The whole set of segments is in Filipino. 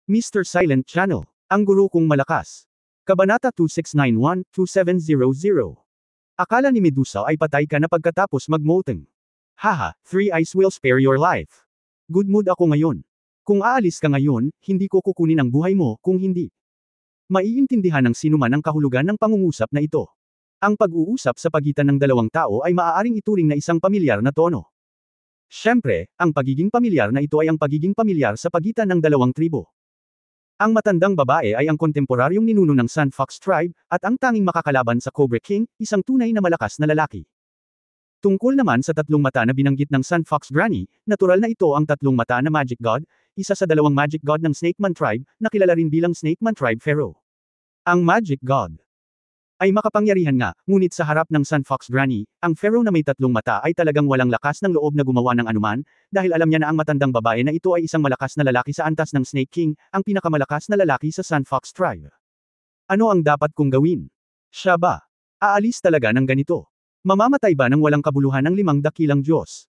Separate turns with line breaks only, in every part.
Mr. Silent Channel, ang guro kong malakas. Kabanata 2691-2700. Akala ni Medusa ay patay ka na pagkatapos mag-molting. Haha, 3 eyes will spare your life. Good mood ako ngayon. Kung aalis ka ngayon, hindi ko kukunin ang buhay mo, kung hindi. Maiintindihan ng sinuman ang kahulugan ng pangungusap na ito. Ang pag-uusap sa pagitan ng dalawang tao ay maaaring ituring na isang pamilyar na tono. Siyempre, ang pagiging pamilyar na ito ay ang pagiging pamilyar sa pagitan ng dalawang tribo. Ang matandang babae ay ang kontemporaryong ninuno ng Sun Fox Tribe, at ang tanging makakalaban sa Cobra King, isang tunay na malakas na lalaki. Tungkol naman sa tatlong mata na binanggit ng Sun Fox Granny, natural na ito ang tatlong mata na Magic God, isa sa dalawang Magic God ng Snake Man Tribe, na kilala rin bilang Snake Man Tribe Pharaoh. Ang Magic God ay makapangyarihan nga, ngunit sa harap ng Sun Fox Granny, ang Pharaoh na may tatlong mata ay talagang walang lakas ng loob na gumawa ng anuman, dahil alam niya na ang matandang babae na ito ay isang malakas na lalaki sa antas ng Snake King, ang pinakamalakas na lalaki sa Sun Fox Tribe. Ano ang dapat kong gawin? Siya ba? Aalis talaga ng ganito? Mamamatay ba ng walang kabuluhan ng 5 dakilang Diyos?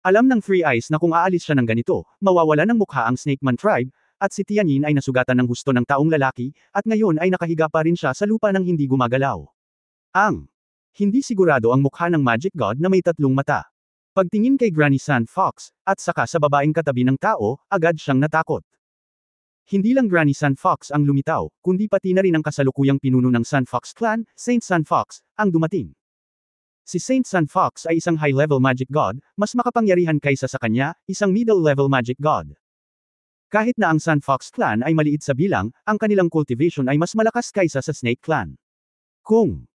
Alam ng Three Eyes na kung aalis siya ng ganito, mawawala ng mukha ang Snake Man Tribe, at si Tianyin ay nasugatan ng husto ng taong lalaki, at ngayon ay nakahiga pa rin siya sa lupa nang hindi gumagalaw. Hindi sigurado ang mukha ng Magic God na may tatlong mata. Pagtingin kay Granny Sun Fox, at saka sa babaeng katabi ng tao, agad siyang natakot. Hindi lang Granny Sun Fox ang lumitaw, kundi pati na rin ang kasalukuyang pinuno ng Sun Fox Clan, Saint Sun Fox, ang dumating. Si Saint Sun Fox ay isang high-level Magic God, mas makapangyarihan kaysa sa kanya, isang middle-level Magic God. Kahit na ang Sun Fox Clan ay maliit sa bilang, ang kanilang cultivation ay mas malakas kaysa sa Snake Clan. Kung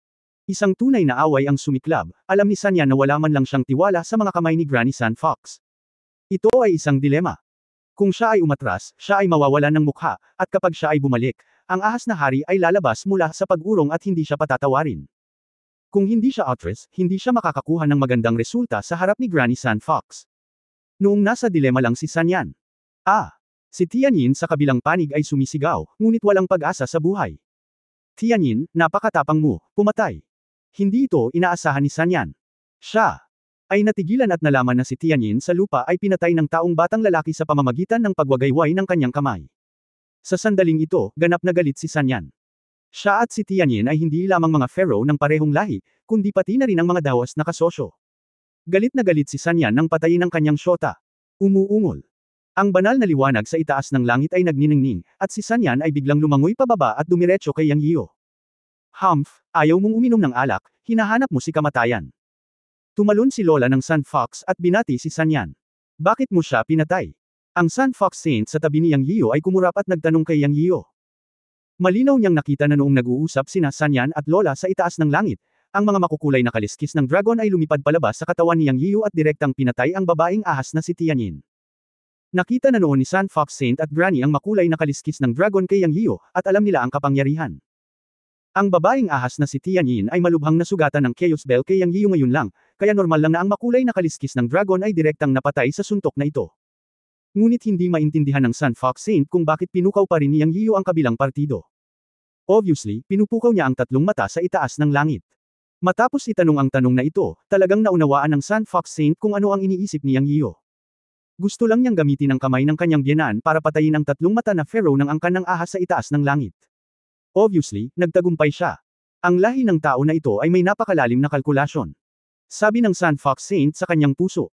isang tunay na away ang sumiklab, alam ni Sanya na wala man lang siyang tiwala sa mga kamay ni Granny Sun Fox. Ito ay isang dilema. Kung siya ay umatras, siya ay mawawalan ng mukha, at kapag siya ay bumalik, ang ahas na hari ay lalabas mula sa pag-urong at hindi siya patatawarin. Kung hindi siya atras, hindi siya makakakuha ng magandang resulta sa harap ni Granny Sun Fox. Noong nasa dilema lang si Sanyan. Si Tianyin sa kabilang panig ay sumisigaw, ngunit walang pag-asa sa buhay. Tianyin, napakatapang mo, pumatay. Hindi ito inaasahan ni Sanyan. Siya ay natigilan at nalaman na si Tianyin sa lupa ay pinatay ng taong batang lalaki sa pamamagitan ng pagwagayway ng kanyang kamay. Sa sandaling ito, ganap na galit si Sanyan. Siya at si Tianyin ay hindi lamang mga pharaoh ng parehong lahi, kundi pati na rin ang mga dawas na kasosyo. Galit na galit si Sanyan nang patayin ang kanyang syota. Umuungol. Ang banal na liwanag sa itaas ng langit ay nagniningning, at si Sanyan ay biglang lumangoy pababa at dumiretso kay Yang Yiyo. Ayaw mong uminom ng alak, hinahanap mo si kamatayan. Tumalon si Lola ng Sun Fox at binati si Sanyan. Bakit mo siya pinatay? Ang Sun Fox Saint sa tabi ni Yang Yiyo ay kumurap at nagtanong kay Yang Yiyo. Malinaw niyang nakita na noong nag-uusap sina Sanyan at Lola sa itaas ng langit, ang mga makukulay na kaliskis ng dragon ay lumipad palabas sa katawan ni Yang Yiyo at direktang pinatay ang babaeng ahas na si Tianyin. Nakita na noon ni Sun Fox Saint at Granny ang makulay na kaliskis ng dragon kay Yang Yiyo, at alam nila ang kapangyarihan. Ang babaeng ahas na si Tianyin ay malubhang nasugatan ng Chaos Bell kay Yang Yiyo ngayon lang, kaya normal lang na ang makulay na kaliskis ng dragon ay direktang napatay sa suntok na ito. Ngunit hindi maintindihan ng Sun Fox Saint kung bakit pinukaw pa rin ni Yang Yiyo ang kabilang partido. Obviously, pinupukaw niya ang tatlong mata sa itaas ng langit. Matapos itanong ang tanong na ito, talagang naunawaan ng Sun Fox Saint kung ano ang iniisip ni Yang Yiyo. Gusto lang niyang gamitin ang kamay ng kanyang biyenan para patayin ang tatlong mata na pharaoh ng angkan ng ahas sa itaas ng langit. Obviously, nagtagumpay siya. Ang lahi ng tao na ito ay may napakalalim na kalkulasyon. Sabi ng Sun Fox Saint sa kanyang puso.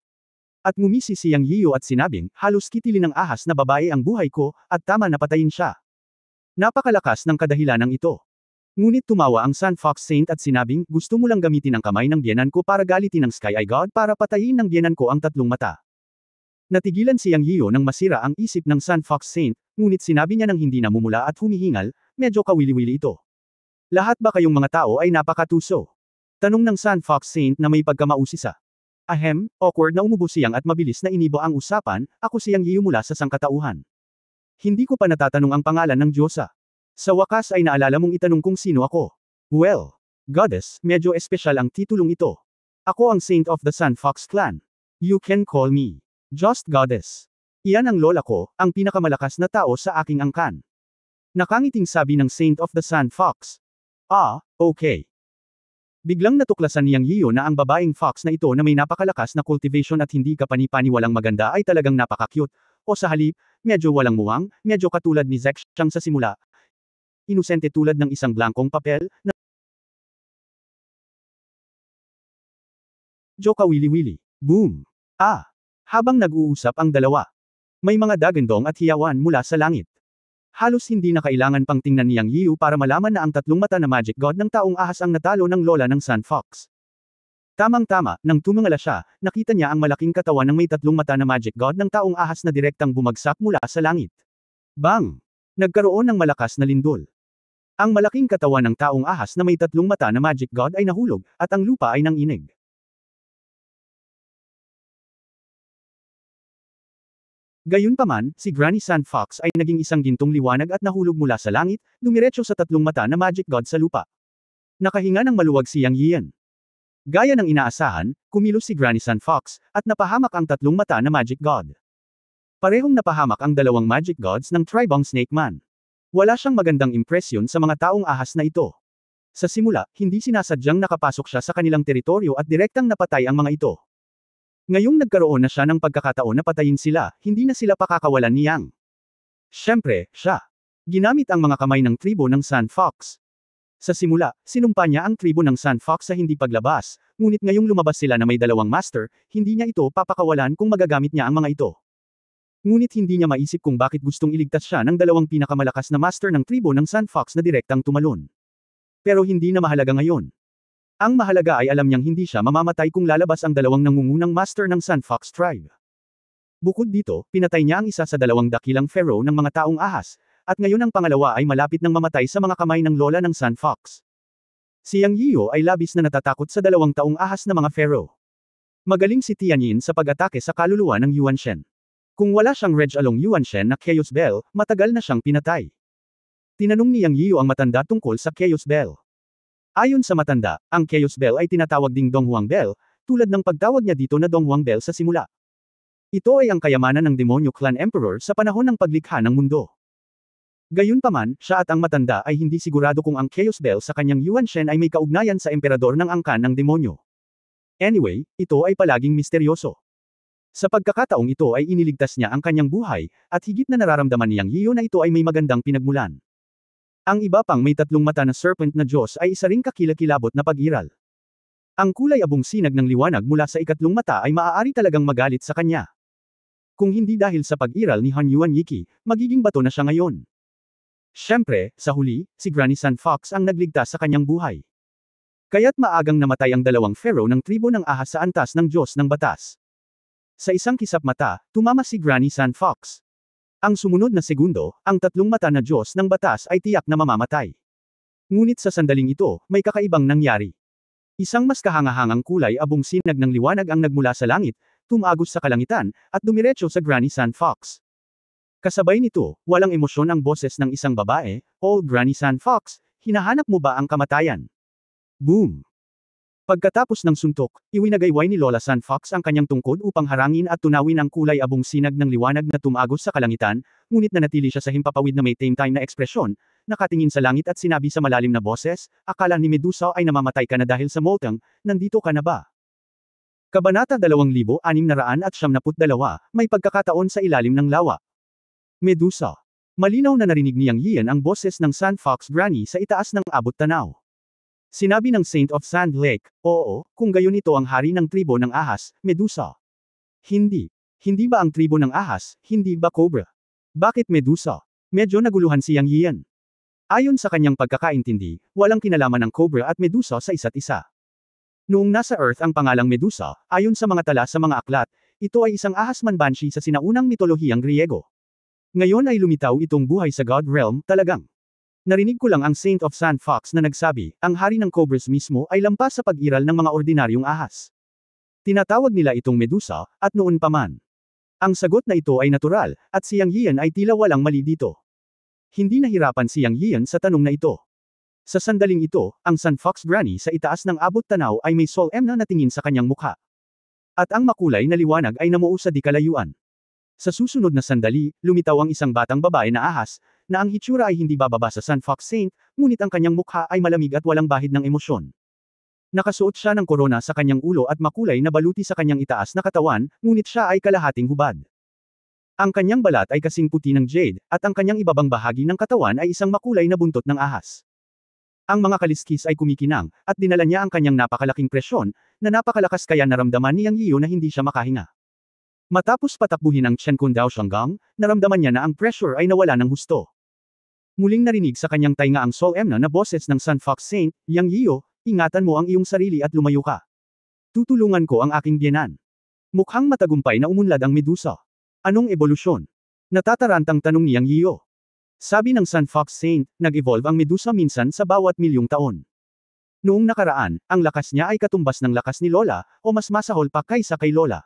At ngumisi si Yang Yiyo at sinabing, halos kitilin ng ahas na babae ang buhay ko, at tama na patayin siya. Napakalakas ng kadahilanang ito. Ngunit tumawa ang Sun Fox Saint at sinabing, gusto mo lang gamitin ang kamay ng biyenan ko para galitin ang Sky Eye God para patayin ng biyenan ko ang tatlong mata. Natigilan si Yang Yiyo nang masira ang isip ng Sun Fox Saint, ngunit sinabi niya nang hindi namumula at humihingal, medyo kawili-wili ito. Lahat ba kayong mga tao ay napakatuso? Tanong ng Sun Fox Saint na may pagkamausisa. Awkward na umubo siyang at mabilis na inibo ang usapan, ako si Yang Yiyo mula sa sangkatauhan. Hindi ko pa natatanong ang pangalan ng Diyosa. Sa wakas ay naalala mong itanong kung sino ako. Well, Goddess, medyo espesyal ang titulong ito. Ako ang Saint of the Sun Fox Clan. You can call me Just Goddess. Iyan ang lola ko, ang pinakamalakas na tao sa aking angkan. Nakangiting sabi ng Saint of the Sun Fox. Okay. Biglang natuklasan ni Yang Yiyo na ang babaeng fox na ito na may napakalakas na cultivation at hindi kapani-paniwalang maganda ay talagang napaka-cute, o sa halip, medyo walang muwang, medyo katulad ni Zek siyang sa simula. Inosente tulad ng isang blankong papel, na Joka wili-wili. Boom! Habang nag-uusap ang dalawa, may mga dagandong at hiyawan mula sa langit. Halos hindi na kailangan pang tingnan ni Yang Yiu para malaman na ang tatlong mata na Magic God ng taong ahas ang natalo ng lola ng Sun Fox. Tamang-tama, nang tumingala siya, nakita niya ang malaking katawan ng may tatlong mata na Magic God ng taong ahas na direktang bumagsak mula sa langit. Bang! Nagkaroon ng malakas na lindol. Ang malaking katawan ng taong ahas na may tatlong mata na Magic God ay nahulog, at ang lupa ay nanginig. Gayunpaman, si Granny Sun Fox ay naging isang gintong liwanag at nahulog mula sa langit, dumiretso sa tatlong mata na Magic God sa lupa. Nakahinga ng maluwag si Yang Yian. Gaya ng inaasahan, kumilos si Granny Sun Fox, at napahamak ang tatlong mata na Magic God. Parehong napahamak ang dalawang Magic Gods ng Tribong Snake Man. Wala siyang magandang impresyon sa mga taong ahas na ito. Sa simula, hindi sinasadyang nakapasok siya sa kanilang teritoryo at direktang napatay ang mga ito. Ngayong nagkaroon na siya ng pagkakataon na patayin sila, hindi na sila pakakawalan ni Yang. Siyempre, siya. Ginamit ang mga kamay ng tribo ng Sun Fox. Sa simula, sinumpa niya ang tribo ng Sun Fox sa hindi paglabas, ngunit ngayong lumabas sila na may dalawang master, hindi niya ito papakawalan kung magagamit niya ang mga ito. Ngunit hindi niya maisip kung bakit gustong iligtas siya ng dalawang pinakamalakas na master ng tribo ng Sun Fox na direktang tumalon. Pero hindi na mahalaga ngayon. Ang mahalaga ay alam niyang hindi siya mamamatay kung lalabas ang dalawang nangungunang master ng Sun Fox tribe. Bukod dito, pinatay niya ang isa sa dalawang dakilang pharaoh ng mga taong ahas, at ngayon ang pangalawa ay malapit nang mamatay sa mga kamay ng lola ng Sun Fox. Si Yang Yiu ay labis na natatakot sa dalawang taong ahas na mga pharaoh. Magaling si Tianyin sa pag-atake sa kaluluwa ng Yuan Shen. Kung wala siyang Reg along Yuan Shen na Chaos Bell, matagal na siyang pinatay. Tinanong ni Yang Yiu ang matanda tungkol sa Chaos Bell. Ayon sa matanda, ang Chaos Bell ay tinatawag ding Donghuang Bell, tulad ng pagtawag niya dito na Donghuang Bell sa simula. Ito ay ang kayamanan ng Demonyo Clan Emperor sa panahon ng paglikha ng mundo. Gayunpaman, siya at ang matanda ay hindi sigurado kung ang Chaos Bell sa kanyang Yuan Shen ay may kaugnayan sa emperador ng angkan ng demonyo. Anyway, ito ay palaging misteryoso. Sa pagkakataong ito ay iniligtas niya ang kanyang buhay, at higit na nararamdaman niyang Yiu na ito ay may magandang pinagmulan. Ang iba pang may tatlong mata na serpent na Diyos ay isa ring kakilakilabot na pag-iral. Ang kulay abong sinag ng liwanag mula sa ikatlong mata ay maaari talagang magalit sa kanya. Kung hindi dahil sa pag-iral ni Han Yuan Yiki, magiging bato na siya ngayon. Siyempre, sa huli, si Granny Sun Fox ang nagligtas sa kanyang buhay. Kaya't maagang namatay ang dalawang pharaoh ng tribo ng ahas sa antas ng Diyos ng batas. Sa isang kisap mata, tumama si Granny Sun Fox. Ang sumunod na segundo, ang tatlong mata na Diyos ng batas ay tiyak na mamamatay. Ngunit sa sandaling ito, may kakaibang nangyari. Isang mas kahangahangang kulay abong sinag ng liwanag ang nagmula sa langit, tumagos sa kalangitan, at dumiretso sa Granny Sun Fox. Kasabay nito, walang emosyon ang boses ng isang babae, "Oh Granny Sun Fox, hinahanap mo ba ang kamatayan?" Boom! Pagkatapos ng suntok, iwinagayway ni Lola Sun Fox ang kanyang tungkod upang harangin at tunawin ang kulay abong sinag ng liwanag na tumagos sa kalangitan, ngunit nanatili siya sa himpapawid na may tame-time na ekspresyon, nakatingin sa langit at sinabi sa malalim na boses, "Akala ni Medusa ay namamatay ka na dahil sa molteng, nandito ka na ba?" Kabanata 2672, may pagkakataon sa ilalim ng lawa. Medusa. Malinaw na narinig ni Yang Yian ang boses ng Sun Fox Granny sa itaas ng abot tanaw. Sinabi ng Saint of Sand Lake, "Oo, kung gayon ito ang hari ng tribo ng ahas, Medusa." Hindi. Hindi ba ang tribo ng ahas, hindi ba Cobra? Bakit Medusa? Medyo naguluhan si Yang Yian. Ayon sa kanyang pagkakaintindi, walang kinalaman ng Cobra at Medusa sa isa't isa. Noong nasa Earth ang pangalang Medusa, ayon sa mga tala sa mga aklat, ito ay isang ahas manbanshee sa sinaunang mitolohiyang Griego. Ngayon ay lumitaw itong buhay sa God Realm, talagang. Narinig ko lang ang Saint of Sand Fox na nagsabi, ang hari ng Cobras mismo ay lampas sa pag-iral ng mga ordinaryong ahas. Tinatawag nila itong Medusa, at noon pa man. Ang sagot na ito ay natural, at si Yang Yian ay tila walang mali dito. Hindi nahirapan si Yang Yian sa tanong na ito. Sa sandaling ito, ang Sun Fox Granny sa itaas ng abot tanaw ay may Sol M na natingin sa kanyang mukha. At ang makulay na liwanag ay namuo sa di kalayuan. Sa susunod na sandali, lumitaw ang isang batang babae na ahas, na ang hitsura ay hindi bababa sa Sun Fox Saint, ngunit ang kanyang mukha ay malamig at walang bahid ng emosyon. Nakasuot siya ng korona sa kanyang ulo at makulay na baluti sa kanyang itaas na katawan, ngunit siya ay kalahating hubad. Ang kanyang balat ay kasing puti ng jade, at ang kanyang ibabang bahagi ng katawan ay isang makulay na buntot ng ahas. Ang mga kaliskis ay kumikinang, at dinala niya ang kanyang napakalaking presyon, na napakalakas kaya naramdaman ni Yang Yiyu na hindi siya makahinga. Matapos patakbuhin ang Chen Kun Dao Shanggang, naramdaman niya na ang pressure ay nawala ng husto. Muling narinig sa kanyang tainga ang Sol Emna na boses ng Sun Fox Saint, Yang Yiyu, ingatan mo ang iyong sarili at lumayo ka. Tutulungan ko ang aking biyenan. Mukhang matagumpay na umunlad ang Medusa. Anong ebolusyon? Natatarantang tanong ni Yang Yiyu. Sabi ng Sun Fox Saint, nag-evolve ang Medusa minsan sa bawat milyong taon. Noong nakaraan, ang lakas niya ay katumbas ng lakas ni Lola, o mas masahol pa kaysa kay Lola.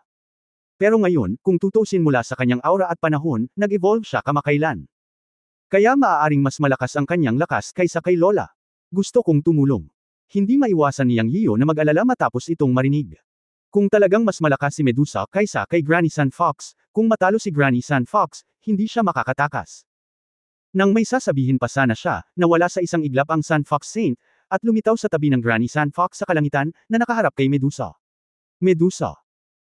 Pero ngayon, kung tutuusin mula sa kanyang aura at panahon, nag-evolve siya kamakailan. Kaya maaaring mas malakas ang kanyang lakas kaysa kay Lola. Gusto kong tumulong. Hindi maiwasan ni Yang Yiyu na mag-alala matapos itong marinig. Kung talagang mas malakas si Medusa kaysa kay Granny Sun Fox, kung matalo si Granny Sun Fox, hindi siya makakatakas. Nang may sasabihin pa sana siya, nawala sa isang iglap ang Sun Fox Saint, at lumitaw sa tabi ng Granny Sun Fox sa kalangitan, na nakaharap kay Medusa. Medusa.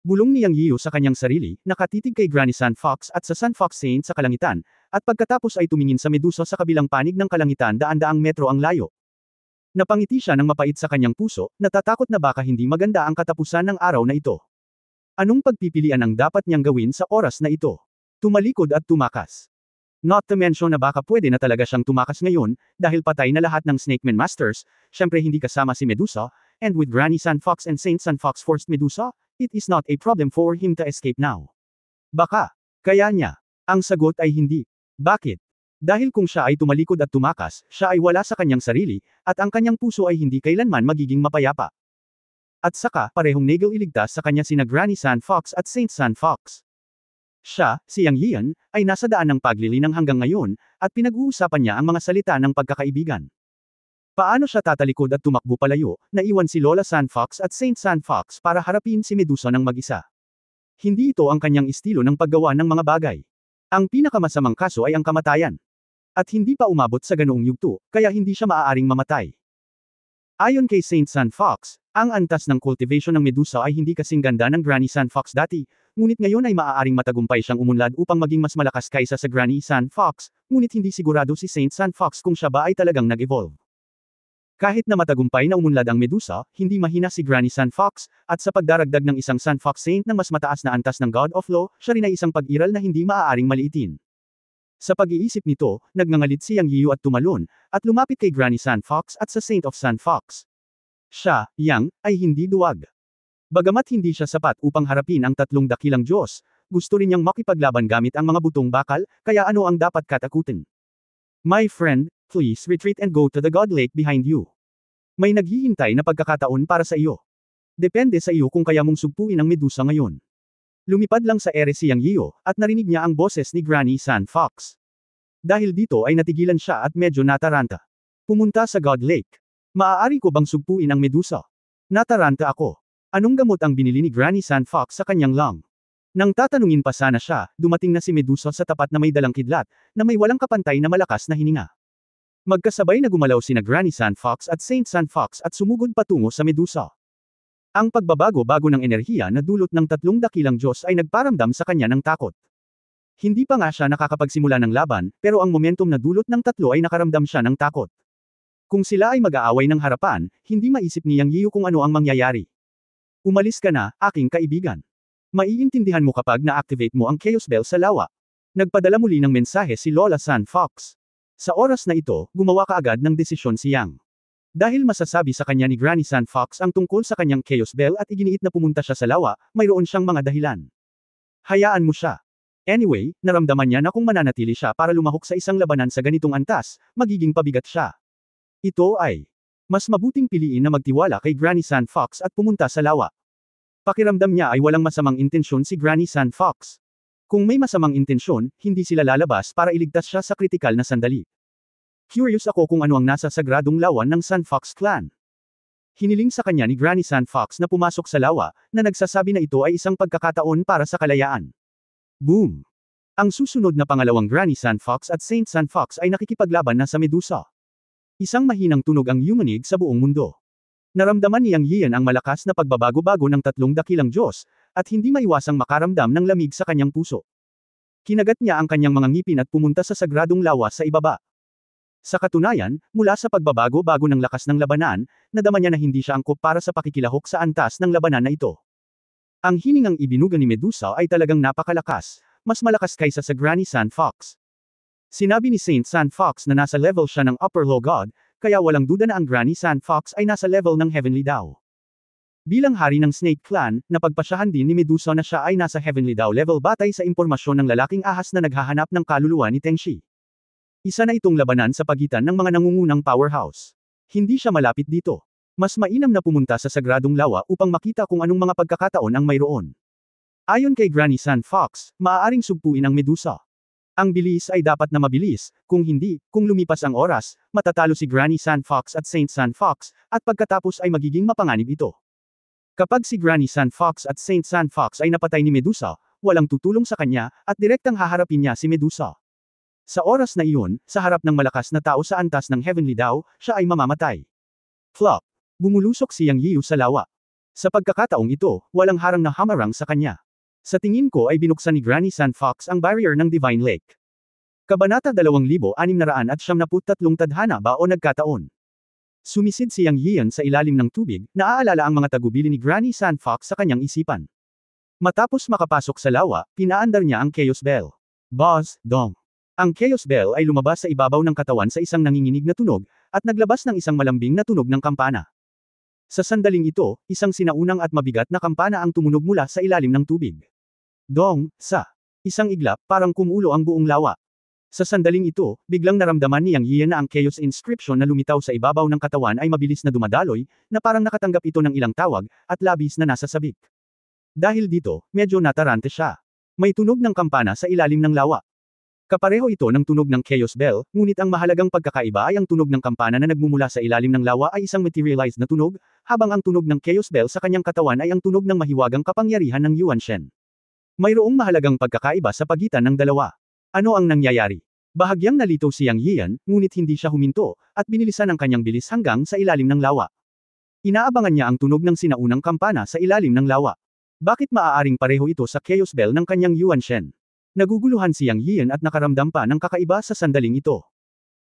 Bulong ni Yang Yiyu sa kanyang sarili, nakatitig kay Granny Sun Fox at sa Sun Fox Saint sa kalangitan, at pagkatapos ay tumingin sa Medusa sa kabilang panig ng kalangitan daan-daang metro ang layo. Napangiti siya ng mapait sa kanyang puso, natatakot na baka hindi maganda ang katapusan ng araw na ito. Anong pagpipilian ang dapat niyang gawin sa oras na ito? Tumalikod at tumakas. Not to mention na baka pwede na talaga siyang tumakas ngayon, dahil patay na lahat ng Snakeman Masters, syempre hindi kasama si Medusa, and with Granny Sun Fox and Saint Sun Fox forced Medusa, it is not a problem for him to escape now. Baka, kaya niya. Ang sagot ay hindi. Bakit? Dahil kung siya ay tumalikod at tumakas, siya ay wala sa kanyang sarili, at ang kanyang puso ay hindi kailanman magiging mapayapa. At saka, parehong negel iligtas sa kanya sina Granny Sun Fox at Saint Sun Fox. Siya, si Yang Yian, ay nasa daan ng paglilinang hanggang ngayon, at pinag-uusapan niya ang mga salita ng pagkakaibigan. Paano siya tatalikod at tumakbo palayo, naiwan si Lola Sun Fox at Saint Sun Fox para harapin si Medusa ng mag-isa. Hindi ito ang kanyang estilo ng paggawa ng mga bagay. Ang pinakamasamang kaso ay ang kamatayan. At hindi pa umabot sa ganoong yugto, kaya hindi siya maaaring mamatay. Ayon kay Saint Sun Fox, ang antas ng cultivation ng Medusa ay hindi kasing ganda ng Granny Sun Fox dati, ngunit ngayon ay maaaring matagumpay siyang umunlad upang maging mas malakas kaysa sa Granny Sun Fox, ngunit hindi sigurado si Saint Sun Fox kung siya ba ay talagang nag-evolve. Kahit na matagumpay na umunlad ang Medusa, hindi mahina si Granny Sun Fox, at sa pagdaragdag ng isang Sun Fox Saint ng mas mataas na antas ng God of Law, siya rin ay isang pag-iral na hindi maaaring maliitin. Sa pag-iisip nito, nagngangalit si Yang Yiyu at tumalon, at lumapit kay Granny Sun Fox at sa Saint of Sun Fox. Siya, Yang, ay hindi duwag. Bagamat hindi siya sapat upang harapin ang tatlong dakilang Diyos, gusto rin niyang makipaglaban gamit ang mga butong bakal, kaya ano ang dapat katakutin? My friend, please retreat and go to the God Lake behind you. May naghihintay na pagkakataon para sa iyo. Depende sa iyo kung kaya mong sugpuin ang Medusa ngayon. Lumipad lang sa ere si Yang Yiyu, at narinig niya ang boses ni Granny Sun Fox. Dahil dito ay natigilan siya at medyo nataranta. Pumunta sa God Lake. Maaari ko bang sugpuin ang Medusa? Nataranta ako. Anong gamot ang binili ni Granny Sun Fox sa kanyang lung? Nang tatanungin pa sana siya, dumating na si Medusa sa tapat na may dalang kidlat, na may walang kapantay na malakas na hininga. Magkasabay na gumalaw sina Granny Sun Fox at Saint Sun Fox at sumugod patungo sa Medusa. Ang pagbabago-bago ng enerhiya na dulot ng tatlong dakilang Diyos ay nagparamdam sa kanya ng takot. Hindi pa nga siya nakakapagsimula ng laban, pero ang momentum na dulot ng tatlo ay nakaramdam siya ng takot. Kung sila ay mag-aaway ng harapan, hindi maisip ni Yang Yiyu kung ano ang mangyayari. Umalis ka na, aking kaibigan. Maiintindihan mo kapag na-activate mo ang Chaos Bell sa lawa. Nagpadala muli ng mensahe si Lola Sun Fox. Sa oras na ito, gumawa kaagad ng desisyon si Yang. Dahil masasabi sa kanya ni Granny Sun Fox ang tungkol sa kanyang Chaos Bell at iginiit na pumunta siya sa lawa, mayroon siyang mga dahilan. Hayaan mo siya. Anyway, naramdaman niya na kung mananatili siya para lumahok sa isang labanan sa ganitong antas, magiging pabigat siya. Ito ay mas mabuting piliin na magtiwala kay Granny Sun Fox at pumunta sa lawa. Pakiramdam niya ay walang masamang intensyon si Granny Sun Fox. Kung may masamang intensyon, hindi sila lalabas para iligtas siya sa kritikal na sandali. Curious ako kung ano ang nasa sagradong lawan ng Sun Fox Clan. Hiniling sa kanya ni Granny Sun Fox na pumasok sa lawa, na nagsasabi na ito ay isang pagkakataon para sa kalayaan. Boom! Ang susunod na pangalawang Granny Sun Fox at Saint Sun Fox ay nakikipaglaban na sa Medusa. Isang mahinang tunog ang yumanig sa buong mundo. Naramdaman ni Yang Yian ang malakas na pagbabago-bago ng tatlong dakilang Diyos, at hindi maiwasang makaramdam ng lamig sa kanyang puso. Kinagat niya ang kanyang mga ngipin at pumunta sa sagradong lawa sa ibaba. Sa katunayan, mula sa pagbabago-bago ng lakas ng labanan, nadama niya na hindi siya angkop para sa pakikilahok sa antas ng labanan na ito. Ang hiningang ibinuga ni Medusa ay talagang napakalakas, mas malakas kaysa sa Granny Sand Fox. Sinabi ni Saint Sand Fox na nasa level siya ng Upper Low God, kaya walang duda na ang Granny Sand Fox ay nasa level ng Heavenly daw. Bilang hari ng Snake Clan, napagpasyahan din ni Medusa na siya ay nasa Heavenly daw level batay sa impormasyon ng lalaking ahas na naghahanap ng kaluluwa ni Tenshi. Isa na itong labanan sa pagitan ng mga nangungunang powerhouse. Hindi siya malapit dito. Mas mainam na pumunta sa sagradong lawa upang makita kung anong mga pagkakataon ang mayroon. Ayon kay Granny Sand Fox, maaaring sugpuin ang Medusa. Ang bilis ay dapat na mabilis, kung hindi, kung lumipas ang oras, matatalo si Granny Sand Fox at Saint Sand Fox, at pagkatapos ay magiging mapanganib ito. Kapag si Granny Sand Fox at Saint Sand Fox ay napatay ni Medusa, walang tutulong sa kanya, at direktang haharapin niya si Medusa. Sa oras na iyon, sa harap ng malakas na tao sa antas ng Heavenly daw, siya ay mamamatay. Flop. Bumulusok si Yang Yiu sa lawa. Sa pagkakataong ito, walang harang na hamarang sa kanya. Sa tingin ko ay binuksan ni Granny Sand Fox ang barrier ng Divine Lake. Kabanata 2673 Tadhana ba o nagkataon? Sumisid si Yang Yian sa ilalim ng tubig, naaalala ang mga tagubili ni Granny Sand Fox sa kanyang isipan. Matapos makapasok sa lawa, pinaandar niya ang Chaos Bell. Buzz, dong. Ang Chaos Bell ay lumabas sa ibabaw ng katawan sa isang nanginginig na tunog, at naglabas ng isang malambing na tunog ng kampana. Sa sandaling ito, isang sinaunang at mabigat na kampana ang tumunog mula sa ilalim ng tubig. Dong, sa isang iglap, parang kumulo ang buong lawa. Sa sandaling ito, biglang naramdaman ni Yang Yian na ang Chaos Inscription na lumitaw sa ibabaw ng katawan ay mabilis na dumadaloy, na parang nakatanggap ito ng ilang tawag, at labis na nasa sabik. Dahil dito, medyo natarante siya. May tunog ng kampana sa ilalim ng lawa. Kapareho ito ng tunog ng Chaos Bell, ngunit ang mahalagang pagkakaiba ay ang tunog ng kampana na nagmumula sa ilalim ng lawa ay isang materialized na tunog, habang ang tunog ng Chaos Bell sa kanyang katawan ay ang tunog ng mahiwagang kapangyarihan ng Yuan Shen. Mayroong mahalagang pagkakaiba sa pagitan ng dalawa. Ano ang nangyayari? Bahagyang nalito si Yang Yian, ngunit hindi siya huminto, at binilisan ang kanyang bilis hanggang sa ilalim ng lawa. Inaabangan niya ang tunog ng sinaunang kampana sa ilalim ng lawa. Bakit maaaring pareho ito sa Chaos Bell ng kanyang Yuan Shen? Naguguluhan si Yang Yian at nakaramdam pa ng kakaiba sa sandaling ito.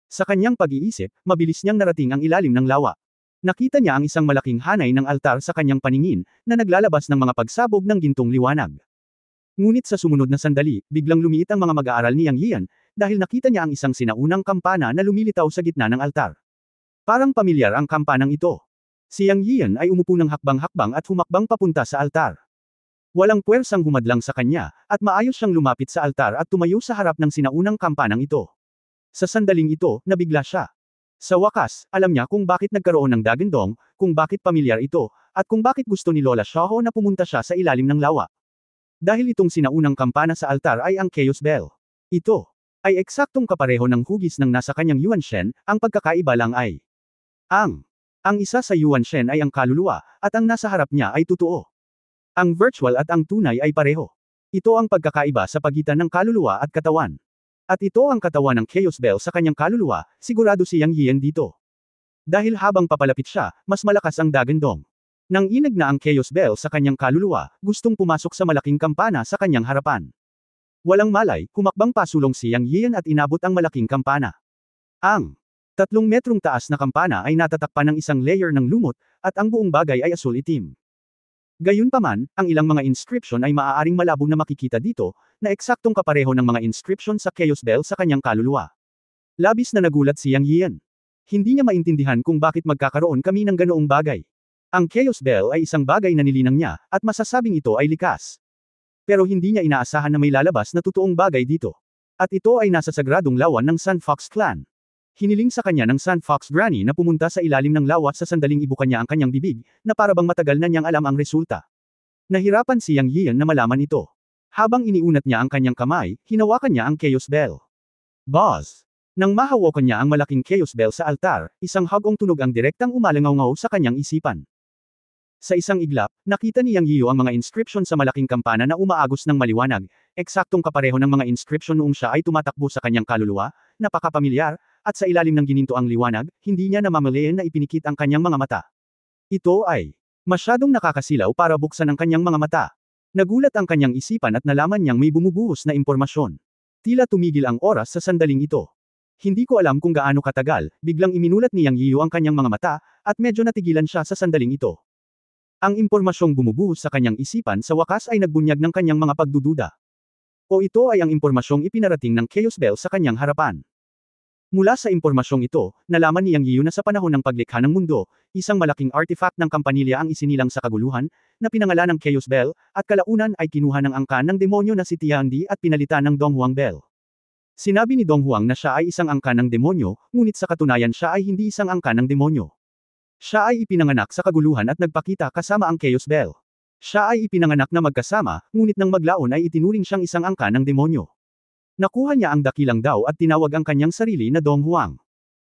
Sa kanyang pag-iisip, mabilis niyang narating ang ilalim ng lawa. Nakita niya ang isang malaking hanay ng altar sa kanyang paningin, na naglalabas ng mga pagsabog ng gintong liwanag. Ngunit sa sumunod na sandali, biglang lumiit ang mga mag-aaral ni Yang Yian, dahil nakita niya ang isang sinaunang kampana na lumilitaw sa gitna ng altar. Parang pamilyar ang kampanang ito. Si Yang Yian ay umupo ng hakbang-hakbang at humakbang papunta sa altar. Walang puwersang humadlang sa kanya, at maayos siyang lumapit sa altar at tumayo sa harap ng sinaunang kampanang ito. Sa sandaling ito, nabigla siya. Sa wakas, alam niya kung bakit nagkaroon ng dagandong, kung bakit pamilyar ito, at kung bakit gusto ni Lola Xiaoho na pumunta siya sa ilalim ng lawa. Dahil itong sinaunang kampana sa altar ay ang Chaos Bell. Ito ay eksaktong kapareho ng hugis ng nasa kanyang Yuan Shen, ang pagkakaiba lang ay ang isa sa Yuan Shen ay ang kaluluwa, at ang nasa harap niya ay totoo. Ang virtual at ang tunay ay pareho. Ito ang pagkakaiba sa pagitan ng kaluluwa at katawan. At ito ang katawan ng Chaos Bell sa kanyang kaluluwa, sigurado si Yang Yian dito. Dahil habang papalapit siya, mas malakas ang dagandong. Nang inag na ang Chaos Bell sa kanyang kaluluwa, gustong pumasok sa malaking kampana sa kanyang harapan. Walang malay, humakbang pasulong si Yang Yian at inabot ang malaking kampana. Ang 3 metrong taas na kampana ay natatakpan ng isang layer ng lumot, at ang buong bagay ay asul-itim. Gayunpaman, ang ilang mga inscription ay maaaring malabo na makikita dito, na eksaktong kapareho ng mga inscription sa Chaos Bell sa kanyang kaluluwa. Labis na nagulat si Yang Yian. Hindi niya maintindihan kung bakit magkakaroon kami ng ganoong bagay. Ang Chaos Bell ay isang bagay na nilinang niya, at masasabing ito ay likas. Pero hindi niya inaasahan na may lalabas na totoong bagay dito. At ito ay nasa sagradong lawan ng Sand Fox Clan. Hiniling sa kanya ng Sand Fox Granny na pumunta sa ilalim ng lawa sa sandaling ibukan niya ang kanyang bibig, na parabang matagal na niyang alam ang resulta. Nahirapan si Yang Yian na malaman ito. Habang iniunat niya ang kanyang kamay, hinawakan niya ang Chaos Bell. Buzz! Nang mahawakan niya ang malaking Chaos Bell sa altar, isang hagong tunog ang direktang umalangaw-ngaw sa kanyang isipan. Sa isang iglap, nakita ni Yang Yiu ang mga inscription sa malaking kampana na umaagos ng maliwanag, eksaktong kapareho ng mga inscription noong siya ay tumatakbo sa kanyang kaluluwa, napakapamilyar, at sa ilalim ng gininto ang liwanag, hindi niya namamalayan na ipinikit ang kanyang mga mata. Ito ay masyadong nakakasilaw para buksan ang kanyang mga mata. Nagulat ang kanyang isipan at nalaman niyang may bumubuhos na impormasyon. Tila tumigil ang oras sa sandaling ito. Hindi ko alam kung gaano katagal, biglang iminulat ni Yang Yiyu ang kanyang mga mata, at medyo natigilan siya sa sandaling ito. Ang impormasyong bumubuhos sa kanyang isipan sa wakas ay nagbunyag ng kanyang mga pagdududa. O ito ay ang impormasyong ipinarating ng Chaos Bell sa kanyang harapan. Mula sa impormasyong ito, nalaman ni Yang Yiyu na sa panahon ng paglikha ng mundo, isang malaking artifact ng kampanilya ang isinilang sa kaguluhan, na pinangalan ng Chaos Bell, at kalaunan ay kinuha ng angkan ng demonyo na si Tiandi at pinalitan ng Donghuang Bell. Sinabi ni Donghuang na siya ay isang angkan ng demonyo, ngunit sa katunayan siya ay hindi isang angkan ng demonyo. Siya ay ipinanganak sa kaguluhan at nagpakita kasama ang Chaos Bell. Siya ay ipinanganak na magkasama, ngunit nang maglaon ay itinuring siyang isang angkan ng demonyo. Nakuha niya ang dakilang daw at tinawag ang kanyang sarili na Donghuang.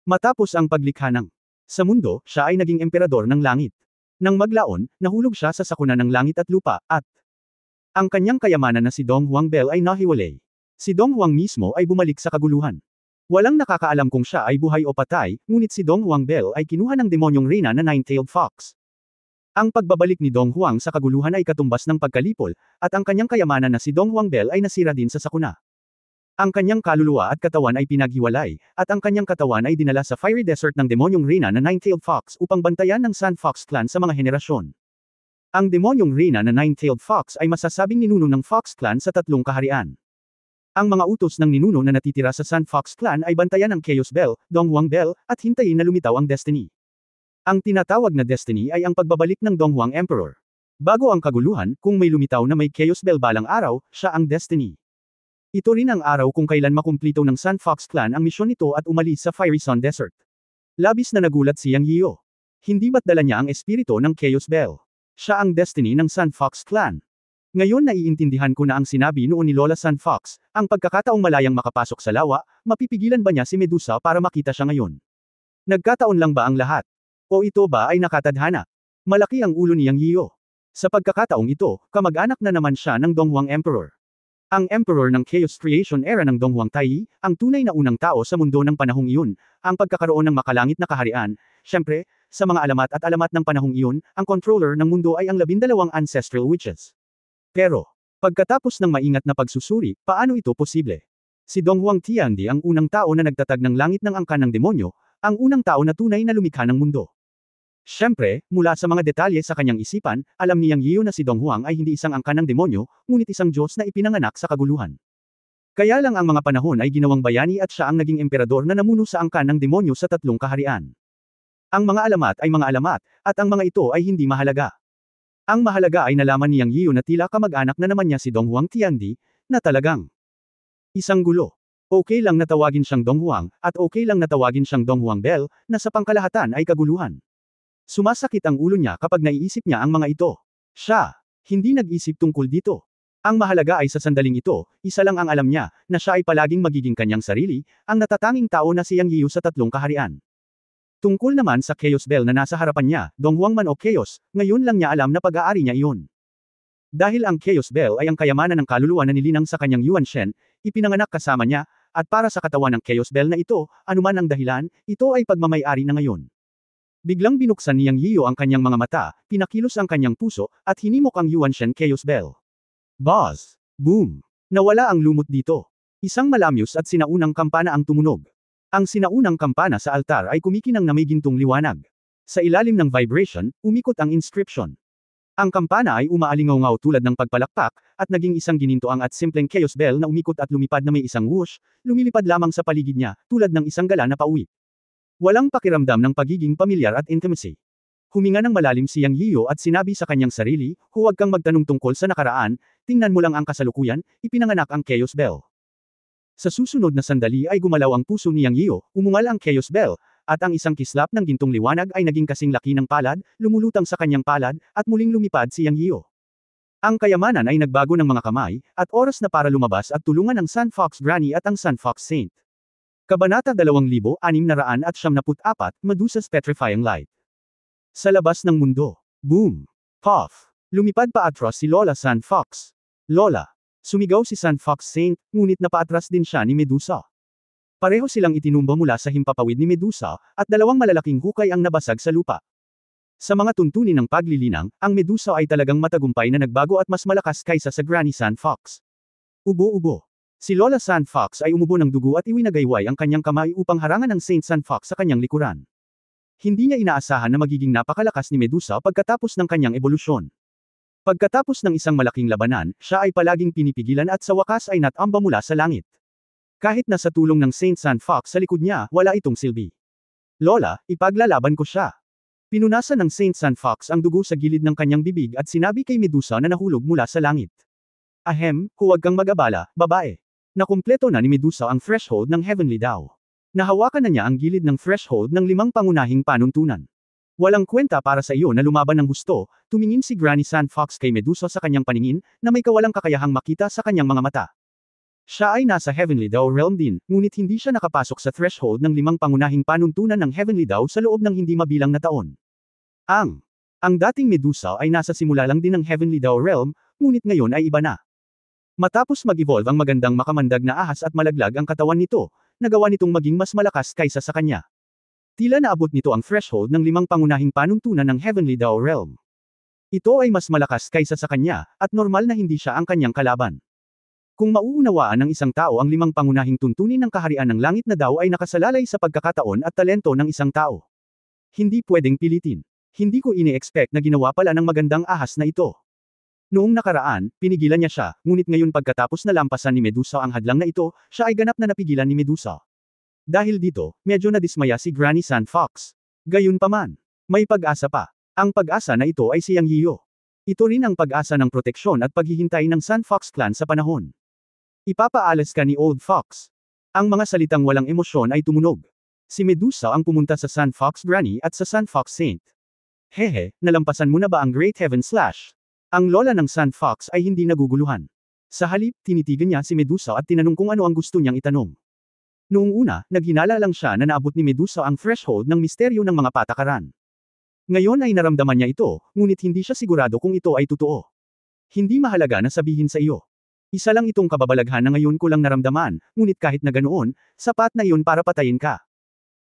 Matapos ang paglikha ng sa mundo, siya ay naging emperador ng langit. Nang maglaon, nahulog siya sa sakuna ng langit at lupa, at ang kanyang kayamanan na si Donghuang Bell ay nahiwalay. Si Donghuang mismo ay bumalik sa kaguluhan. Walang nakakaalam kung siya ay buhay o patay, ngunit si Donghuang Bell ay kinuha ng demonyong reyna na Nine-Tailed Fox. Ang pagbabalik ni Donghuang sa kaguluhan ay katumbas ng pagkalipol, at ang kanyang kayamanan na si Donghuang Bell ay nasira din sa sakuna. Ang kanyang kaluluwa at katawan ay pinaghiwalay, at ang kanyang katawan ay dinala sa fiery desert ng demonyong reyna na Nine-Tailed Fox upang bantayan ng Sun Fox Clan sa mga henerasyon. Ang demonyong reyna na Nine-Tailed Fox ay masasabing ninuno ng Fox Clan sa tatlong kaharian. Ang mga utos ng ninuno na natitira sa Sun Fox Clan ay bantayan ang Chaos Bell, Donghuang Bell, at hintayin na lumitaw ang Destiny. Ang tinatawag na Destiny ay ang pagbabalik ng Donghuang Emperor. Bago ang kaguluhan, kung may lumitaw na may Chaos Bell balang araw, siya ang Destiny. Ito rin ang araw kung kailan makumplito ng Sun Fox Clan ang misyon nito at umalis sa Fiery Sun Desert. Labis na nagulat si Yang Yiyu. Hindi ba't dala niya ang espiritu ng Chaos Bell? Siya ang Destiny ng Sun Fox Clan. Ngayon naiintindihan ko na ang sinabi noon ni Lola Sun Fox, ang pagkakataong malayang makapasok sa lawa, mapipigilan ba niya si Medusa para makita siya ngayon? Nagkataon lang ba ang lahat? O ito ba ay nakatadhana? Malaki ang ulo ni Yang Yiyu. Sa pagkakataong ito, kamag-anak na naman siya ng Donghuang Emperor. Ang Emperor ng Chaos Creation Era ng Donghuang Taiyi, ang tunay na unang tao sa mundo ng panahong iyon, ang pagkakaroon ng makalangit na kaharian, syempre, sa mga alamat ng panahong iyon, ang controller ng mundo ay ang 12 ancestral witches. Pero, pagkatapos ng maingat na pagsusuri, paano ito posible? Si Donghuang Tiandi ang unang tao na nagtatag ng langit ng angkan ng demonyo, ang unang tao na tunay na lumikha ng mundo. Siyempre, mula sa mga detalye sa kanyang isipan, alam ni Yang Yiyu na si Donghuang ay hindi isang angkan ng demonyo, ngunit isang Diyos na ipinanganak sa kaguluhan. Kaya lang ang mga panahon ay ginawang bayani at siya ang naging emperador na namuno sa angkan ng demonyo sa tatlong kaharian. Ang mga alamat ay mga alamat, at ang mga ito ay hindi mahalaga. Ang mahalaga ay nalaman ni Yang Yiyu na tila kamag-anak na naman niya si Donghuang Tiandi, na talagang isang gulo. Okay lang na tawagin siyang Donghuang, at okay lang na tawagin siyang Donghuang Bell, na sa pangkalahatan ay kaguluhan. Sumasakit ang ulo niya kapag naiisip niya ang mga ito. Siya, hindi nag-isip tungkol dito. Ang mahalaga ay sa sandaling ito, isa lang ang alam niya, na siya ay palaging magiging kanyang sarili, ang natatanging tao na si Yang Yiyu sa tatlong kaharian. Tungkol naman sa Chaos Bell na nasa harapan niya, Donghuang man o Chaos, ngayon lang niya alam na pag-aari niya iyon. Dahil ang Chaos Bell ay ang kayamanan ng kaluluwa na nilinang sa kanyang Yuan Shen, ipinanganak kasama niya, at para sa katawan ng Chaos Bell na ito, anuman ang dahilan, ito ay pagmamay-ari na ngayon. Biglang binuksan ni Yang Yiyu ang kanyang mga mata, pinakilos ang kanyang puso, at hinimok ang Yuan Shen Chaos Bell. Buzz! Boom! Nawala ang lumot dito. Isang malamyos at sinaunang kampana ang tumunog. Ang sinaunang kampana sa altar ay kumikinang na may gintong liwanag. Sa ilalim ng vibration, umikot ang inscription. Ang kampana ay umaalingaw tulad ng pagpalakpak, at naging isang ginintoang at simpleng Chaos Bell na umikot at lumipad na may isang whoosh, lumilipad lamang sa paligid niya, tulad ng isang gala na pauwi. Walang pakiramdam ng pagiging pamilyar at intimacy. Huminga ng malalim si Yang Yiyu at sinabi sa kanyang sarili, huwag kang magtanong tungkol sa nakaraan, tingnan mo lang ang kasalukuyan, ipinanganak ang Chaos Bell. Sa susunod na sandali ay gumalaw ang puso ni Yang Yiyu, umungal ang Chaos Bell, at ang isang kislap ng gintong liwanag ay naging kasing laki ng palad, lumulutang sa kanyang palad, at muling lumipad si Yang Yiyu. Ang kayamanan ay nagbago ng mga kamay, at oras na para lumabas at tulungan ang Sun Fox Granny at ang Sun Fox Saint. Kabanata 2694, Medusa's Petrifying Light. Sa labas ng mundo. Boom! Puff! Lumipad pa atras si Lola Sun Fox. Lola! Sumigaw si Sun Fox Saint, ngunit napaatras din siya ni Medusa. Pareho silang itinumba mula sa himpapawid ni Medusa, at dalawang malalaking hukay ang nabasag sa lupa. Sa mga tuntunin ng paglilinang, ang Medusa ay talagang matagumpay na nagbago at mas malakas kaysa sa Granny Sun Fox. Ubo-ubo. Si Lola Sandfox ay umubo ng dugo at iwinagayway ang kanyang kamay upang harangan ang Saint Sandfox sa kanyang likuran. Hindi niya inaasahan na magiging napakalakas ni Medusa pagkatapos ng kanyang ebolusyon. Pagkatapos ng isang malaking labanan, siya ay palaging pinipigilan at sa wakas ay natamba mula sa langit. Kahit na sa tulong ng Saint Sandfox sa likod niya, wala itong silbi. Lola, ipaglalaban ko siya. Pinunasan ng Saint Sandfox ang dugo sa gilid ng kanyang bibig at sinabi kay Medusa na nahulog mula sa langit. Ahem, huwag kang mag-abala, babae. Nakumpleto na ni Medusa ang threshold ng Heavenly Daw. Nahawakan na niya ang gilid ng threshold ng 5 pangunahing panuntunan. Walang kwenta para sa iyo na lumaban ng husto, tumingin si Granny Sandfox kay Medusa sa kanyang paningin, na may kawalang kakayahang makita sa kanyang mga mata. Siya ay nasa Heavenly Daw realm din, ngunit hindi siya nakapasok sa threshold ng 5 pangunahing panuntunan ng Heavenly Daw sa loob ng hindi mabilang na taon. Ang dating Medusa ay nasa simula lang din ng Heavenly Daw realm, ngunit ngayon ay iba na. Matapos mag-evolve ang magandang makamandag na ahas at malaglag ang katawan nito, nagawa nitong maging mas malakas kaysa sa kanya. Tila naabot nito ang threshold ng 5 pangunahing panuntunan ng Heavenly Daw realm. Ito ay mas malakas kaysa sa kanya, at normal na hindi siya ang kanyang kalaban. Kung mauunawaan ng isang tao ang 5 pangunahing tuntunin ng kaharian ng langit na daw ay nakasalalay sa pagkakataon at talento ng isang tao. Hindi pwedeng pilitin. Hindi ko ini-expect na ginawa pala ng magandang ahas na ito. Noong nakaraan, pinigilan niya siya, ngunit ngayon pagkatapos na lampasan ni Medusa ang hadlang na ito, siya ay ganap na napigilan ni Medusa. Dahil dito, medyo nadismaya si Granny Sandfox. Gayunpaman, may pag-asa pa. Ang pag-asa na ito ay si Yang Yiyo. Ito rin ang pag-asa ng proteksyon at paghihintay ng Sandfox clan sa panahon. Ipapaalas ka ni Old Fox. Ang mga salitang walang emosyon ay tumunog. Si Medusa ang pumunta sa Sandfox Granny at sa Sandfox Saint. Hehe, nalampasan mo na ba ang Great Heaven Slash? Ang lola ng Sandfox ay hindi naguguluhan. Sa halip, tinitigan niya si Medusa at tinanong kung ano ang gusto niyang itanong. Noong una, naghinala lang siya na naabot ni Medusa ang threshold ng misteryo ng mga patakaran. Ngayon ay naramdaman niya ito, ngunit hindi siya sigurado kung ito ay totoo. Hindi mahalaga na sabihin sa iyo. Isa lang itong kababalaghan na ngayon ko lang naramdaman, ngunit kahit na ganoon, sapat na iyon para patayin ka.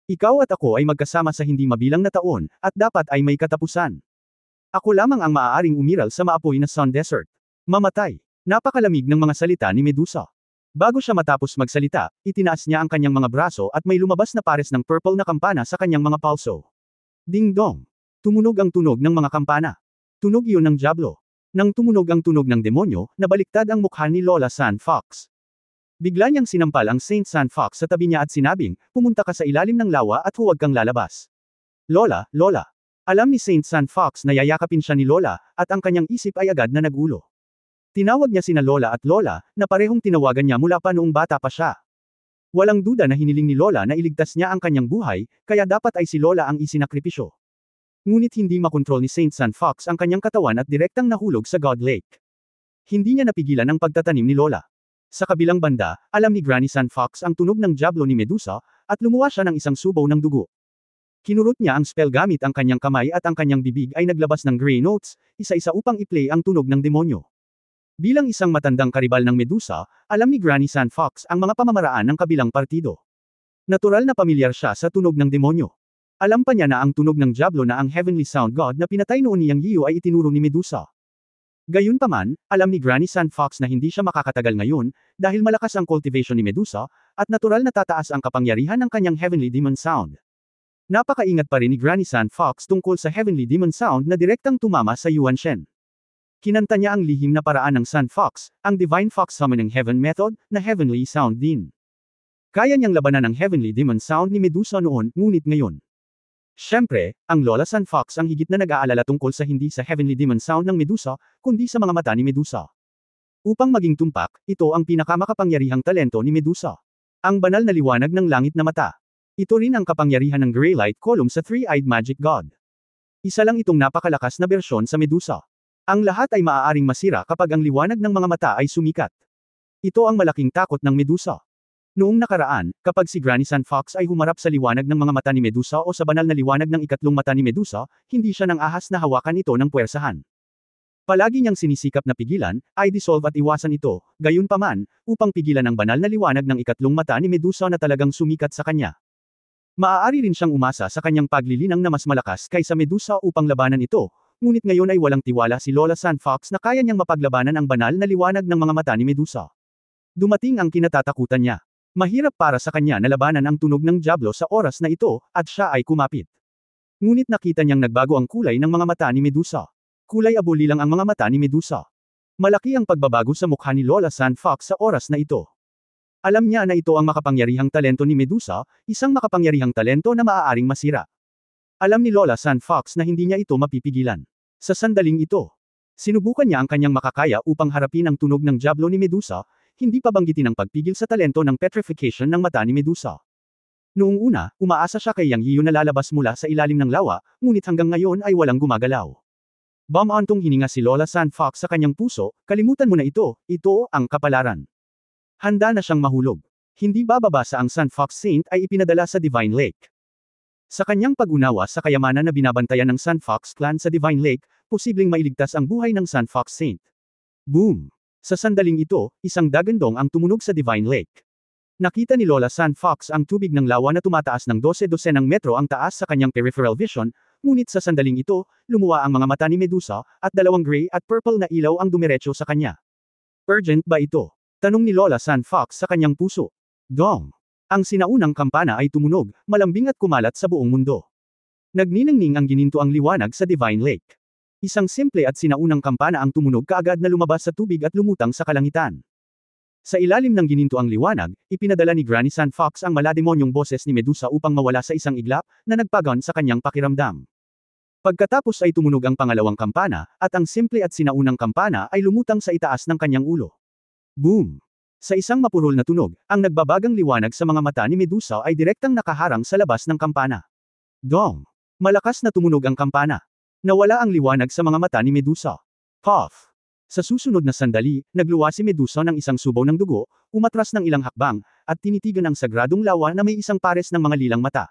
Ikaw at ako ay magkasama sa hindi mabilang na taon, at dapat ay may katapusan. Ako lamang ang maaaring umiral sa maapoy na Sun Desert. Mamatay. Napakalamig ng mga salita ni Medusa. Bago siya matapos magsalita, itinaas niya ang kanyang mga braso at may lumabas na pares ng purple na kampana sa kanyang mga palso. Ding dong. Tumunog ang tunog ng mga kampana. Tunog iyon ng Diablo. Nang tumunog ang tunog ng demonyo, nabaliktad ang mukha ni Lola Sandfox. Bigla niyang sinampal ang Saint Sandfox sa tabi niya at sinabing, pumunta ka sa ilalim ng lawa at huwag kang lalabas. Lola, Lola. Alam ni Saint Sandfox na yayakapin siya ni Lola, at ang kanyang isip ay agad na nagulo. Tinawag niya sina Lola at Lola, na parehong tinawagan niya mula pa noong bata pa siya. Walang duda na hiniling ni Lola na iligtas niya ang kanyang buhay, kaya dapat ay si Lola ang isinakripisyo. Ngunit hindi makontrol ni Saint Sandfox ang kanyang katawan at direktang nahulog sa God Lake. Hindi niya napigilan ang pagtatanim ni Lola. Sa kabilang banda, alam ni Granny Sandfox ang tunog ng Diablo ni Medusa, at lumuwa siya ng isang subaw ng dugo. Kinurot niya ang spell gamit ang kanyang kamay at ang kanyang bibig ay naglabas ng gray notes, isa-isa upang i-play ang tunog ng demonyo. Bilang isang matandang karibal ng Medusa, alam ni Granny Sandfox ang mga pamamaraan ng kabilang partido. Natural na pamilyar siya sa tunog ng demonyo. Alam pa niya na ang tunog ng Diablo na ang Heavenly Sound God na pinatay noon ni Yang Yiyo ay itinuro ni Medusa. Gayunpaman, alam ni Granny Sandfox na hindi siya makakatagal ngayon, dahil malakas ang cultivation ni Medusa, at natural na tataas ang kapangyarihan ng kanyang Heavenly Demon Sound. Napakaingat pa rin ni Granny Sandfox tungkol sa Heavenly Demon Sound na direktang tumama sa Yuan Shen. Kinanta niya ang lihim na paraan ng Sandfox, ang Divine Fox Summoning Heaven Method, na Heavenly Sound din. Kaya niyang labanan ang Heavenly Demon Sound ni Medusa noon, ngunit ngayon. Siyempre, ang Lola Sandfox ang higit na nag-aalala tungkol sa hindi sa Heavenly Demon Sound ng Medusa, kundi sa mga mata ni Medusa. Upang maging tumpak, ito ang pinakamakapangyarihang talento ni Medusa. Ang banal na liwanag ng langit na mata. Ito rin ang kapangyarihan ng Grey Light Column sa Three-Eyed Magic God. Isa lang itong napakalakas na bersyon sa Medusa. Ang lahat ay maaaring masira kapag ang liwanag ng mga mata ay sumikat. Ito ang malaking takot ng Medusa. Noong nakaraan, kapag si Granny Sandfox ay humarap sa liwanag ng mga mata ni Medusa o sa banal na liwanag ng ikatlong mata ni Medusa, hindi siya nang ahas na hawakan ito ng puwersahan. Palagi niyang sinisikap na pigilan, ay dissolve at iwasan ito, gayunpaman, upang pigilan ang banal na liwanag ng ikatlong mata ni Medusa na talagang sumikat sa kanya. Maaari rin siyang umasa sa kanyang paglilinang na mas malakas kaysa Medusa upang labanan ito, ngunit ngayon ay walang tiwala si Lola Sandfox na kaya niyang mapaglabanan ang banal na liwanag ng mga mata ni Medusa. Dumating ang kinatatakutan niya. Mahirap para sa kanya na labanan ang tunog ng Diablo sa oras na ito, at siya ay kumapit. Ngunit nakita niyang nagbago ang kulay ng mga mata ni Medusa. Kulay abuli lang ang mga mata ni Medusa. Malaki ang pagbabago sa mukha ni Lola San Fox sa oras na ito. Alam niya na ito ang makapangyarihang talento ni Medusa, isang makapangyarihang talento na maaaring masira. Alam ni Lola San Fox na hindi niya ito mapipigilan. Sa sandaling ito, sinubukan niya ang kanyang makakaya upang harapin ang tunog ng Diablo ni Medusa, hindi pa banggitin ang pagpigil sa talento ng petrification ng mata ni Medusa. Noong una, umaasa siya kay Yang Yiyu na lalabas mula sa ilalim ng lawa, ngunit hanggang ngayon ay walang gumagalaw. Bumantong hininga si Lola San Fox sa kanyang puso, kalimutan mo na ito ang kapalaran. Handa na siyang mahulog. Hindi bababa sa ang San Fox Saint ay ipinadala sa Divine Lake. Sa kanyang pag-unawa sa kayamanan na binabantayan ng San Fox Clan sa Divine Lake, posibleng mailigtas ang buhay ng San Fox Saint. Boom! Sa sandaling ito, isang dagandong ang tumunog sa Divine Lake. Nakita ni Lola San Fox ang tubig ng lawa na tumataas ng 12-12 metro ang taas sa kanyang peripheral vision, ngunit sa sandaling ito, lumuwa ang mga mata ni Medusa, at dalawang gray at purple na ilaw ang dumiretso sa kanya. Urgent ba ito? Tanong ni Lola San Fox sa kanyang puso. Dong! Ang sinaunang kampana ay tumunog, malambing at kumalat sa buong mundo. Nagniningning ang gininto ang liwanag sa Divine Lake. Isang simple at sinaunang kampana ang tumunog kaagad na lumabas sa tubig at lumutang sa kalangitan. Sa ilalim ng gininto ang liwanag, ipinadala ni Granny San Fox ang malademonyong boses ni Medusa upang mawala sa isang iglap na nagpagon sa kanyang pakiramdam. Pagkatapos ay tumunog ang pangalawang kampana, at ang simple at sinaunang kampana ay lumutang sa itaas ng kanyang ulo. Boom! Sa isang mapurol na tunog, ang nagbabagang liwanag sa mga mata ni Medusa ay direktang nakaharang sa labas ng kampana. Dong! Malakas na tumunog ang kampana. Nawala ang liwanag sa mga mata ni Medusa. Puff! Sa susunod na sandali, nagluwa si Medusa ng isang subaw ng dugo, umatras ng ilang hakbang, at tinitigan ang sagradong lawa na may isang pares ng mga lilang mata.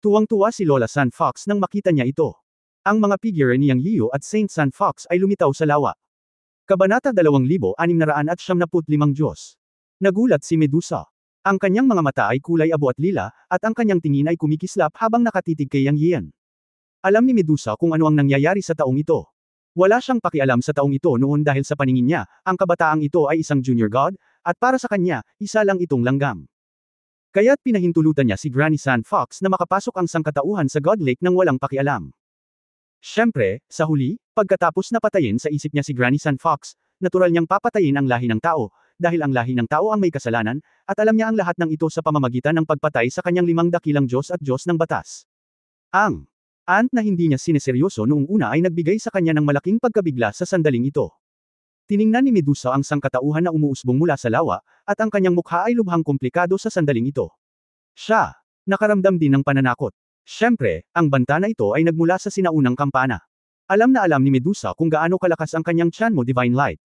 Tuwang-tuwa si Lola San Fox nang makita niya ito. Ang mga figure ni Yang Yiyu at Saint San Fox ay lumitaw sa lawa. Kabanata 2695 Diyos. Nagulat si Medusa. Ang kanyang mga mata ay kulay abo at lila, at ang kanyang tingin ay kumikislap habang nakatitig kay Yang Yian. Alam ni Medusa kung ano ang nangyayari sa taong ito. Wala siyang pakialam sa taong ito noon dahil sa paningin niya, ang kabataang ito ay isang junior god, at para sa kanya, isa lang itong langgam. Kaya't pinahintulutan niya si Granny San Fox na makapasok ang sangkatauhan sa God Lake nang walang pakialam. Siyempre, sa huli, pagkatapos na patayin sa isip niya si Granny San Fox, natural niyang papatayin ang lahi ng tao, dahil ang lahi ng tao ang may kasalanan, at alam niya ang lahat ng ito sa pamamagitan ng pagpatay sa kanyang 5 dakilang Diyos at Diyos ng batas. Ang Ant na hindi niya sineseryoso noong una ay nagbigay sa kanya ng malaking pagkabigla sa sandaling ito. Tiningnan ni Medusa ang sangkatauhan na umuusbong mula sa lawa, at ang kanyang mukha ay lubhang komplikado sa sandaling ito. Siya, nakaramdam din ng pananakot. Siyempre, ang banta na ito ay nagmula sa sinaunang kampana. Alam na alam ni Medusa kung gaano kalakas ang kanyang Chanmo Divine Light.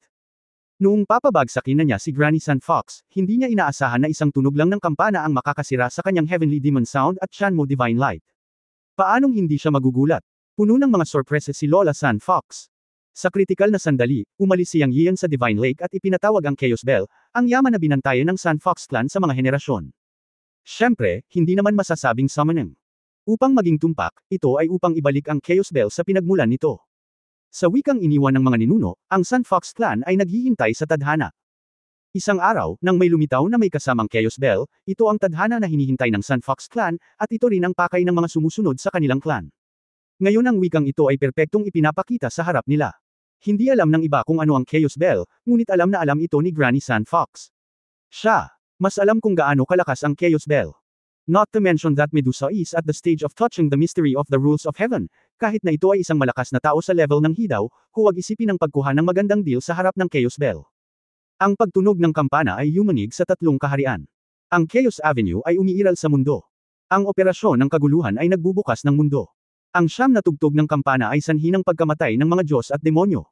Noong papabagsakin na niya si Granny San Fox, hindi niya inaasahan na isang tunog lang ng kampana ang makakasira sa kanyang Heavenly Demon Sound at Chanmo Divine Light. Paanong hindi siya magugulat? Puno ng mga sorpreses si Lola San Fox. Sa kritikal na sandali, umalis si Yang Yian sa Divine Lake at ipinatawag ang Chaos Bell, ang yaman na binantayan ng San Fox Clan sa mga henerasyon. Siyempre, hindi naman masasabing summoning. Upang maging tumpak, ito ay upang ibalik ang Chaos Bell sa pinagmulan nito. Sa wikang iniwan ng mga ninuno, ang San Fox Clan ay naghihintay sa tadhana. Isang araw, nang may lumitaw na may kasamang Chaos Bell, ito ang tadhana na hinihintay ng San Fox Clan, at ito rin ang pakay ng mga sumusunod sa kanilang clan. Ngayon ang wikang ito ay perpektong ipinapakita sa harap nila. Hindi alam ng iba kung ano ang Chaos Bell, ngunit alam na alam ito ni Granny San Fox. Siya, mas alam kung gaano kalakas ang Chaos Bell. Not to mention that Medusa is at the stage of touching the mystery of the rules of heaven. Kahit na ito ay isang malakas na tao sa level ng hidaw, huwag isipin ang pagkuha ng magandang deal sa harap ng Chaos Bell. Ang pagtunog ng kampana ay yumanig sa 3 kaharian. Ang Chaos Avenue ay umiiral sa mundo. Ang operasyon ng kaguluhan ay nagbubukas ng mundo. Ang 9 na tugtog ng kampana ay sanhi ng pagkamatay ng mga Diyos at demonyo.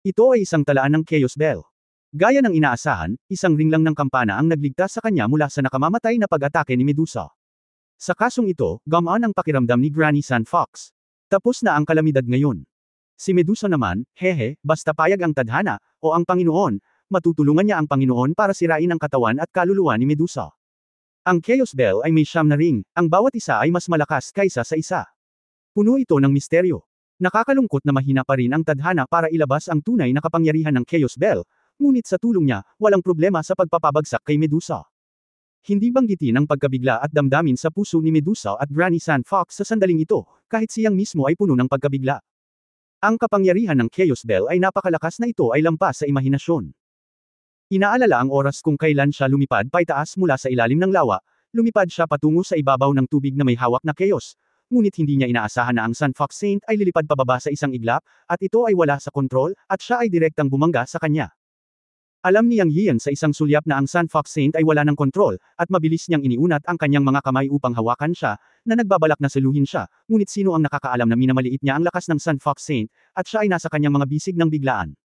Ito ay isang talaan ng Chaos Bell. Gaya ng inaasahan, isang ring lang ng kampana ang nagligtas sa kanya mula sa nakamamatay na pag-atake ni Medusa. Sa kasong ito, gamaan ang pakiramdam ni Granny San Fox. Tapos na ang kalamidad ngayon. Si Medusa naman, hehe, basta payag ang tadhana, o ang Panginoon, matutulungan niya ang Panginoon para sirain ang katawan at kaluluwa ni Medusa. Ang Chaos Bell ay may 9 na ring, ang bawat isa ay mas malakas kaysa sa isa. Puno ito ng misteryo. Nakakalungkot na mahina pa rin ang tadhana para ilabas ang tunay na kapangyarihan ng Chaos Bell, Ngunit sa tulong niya, walang problema sa pagpapabagsak kay Medusa. Hindi banggitin ang pagkabigla at damdamin sa puso ni Medusa at Granny Sandfox sa sandaling ito, kahit siyang mismo ay puno ng pagkabigla. Ang kapangyarihan ng Chaos Bell ay napakalakas na ito ay lampas sa imahinasyon. Inaalala ang oras kung kailan siya lumipad paitaas mula sa ilalim ng lawa, lumipad siya patungo sa ibabaw ng tubig na may hawak na chaos, ngunit hindi niya inaasahan na ang Sandfox Saint ay lilipad pababa sa isang iglap, at ito ay wala sa kontrol, at siya ay direktang bumangga sa kanya. Alam ni Yang Yian sa isang sulyap na ang Sandfox Saint ay wala ng kontrol, at mabilis niyang iniunat ang kanyang mga kamay upang hawakan siya, na nagbabalak na saluhin siya, ngunit sino ang nakakaalam na minamaliit niya ang lakas ng Sandfox Saint, at siya ay nasa kanyang mga bisig ng biglaan.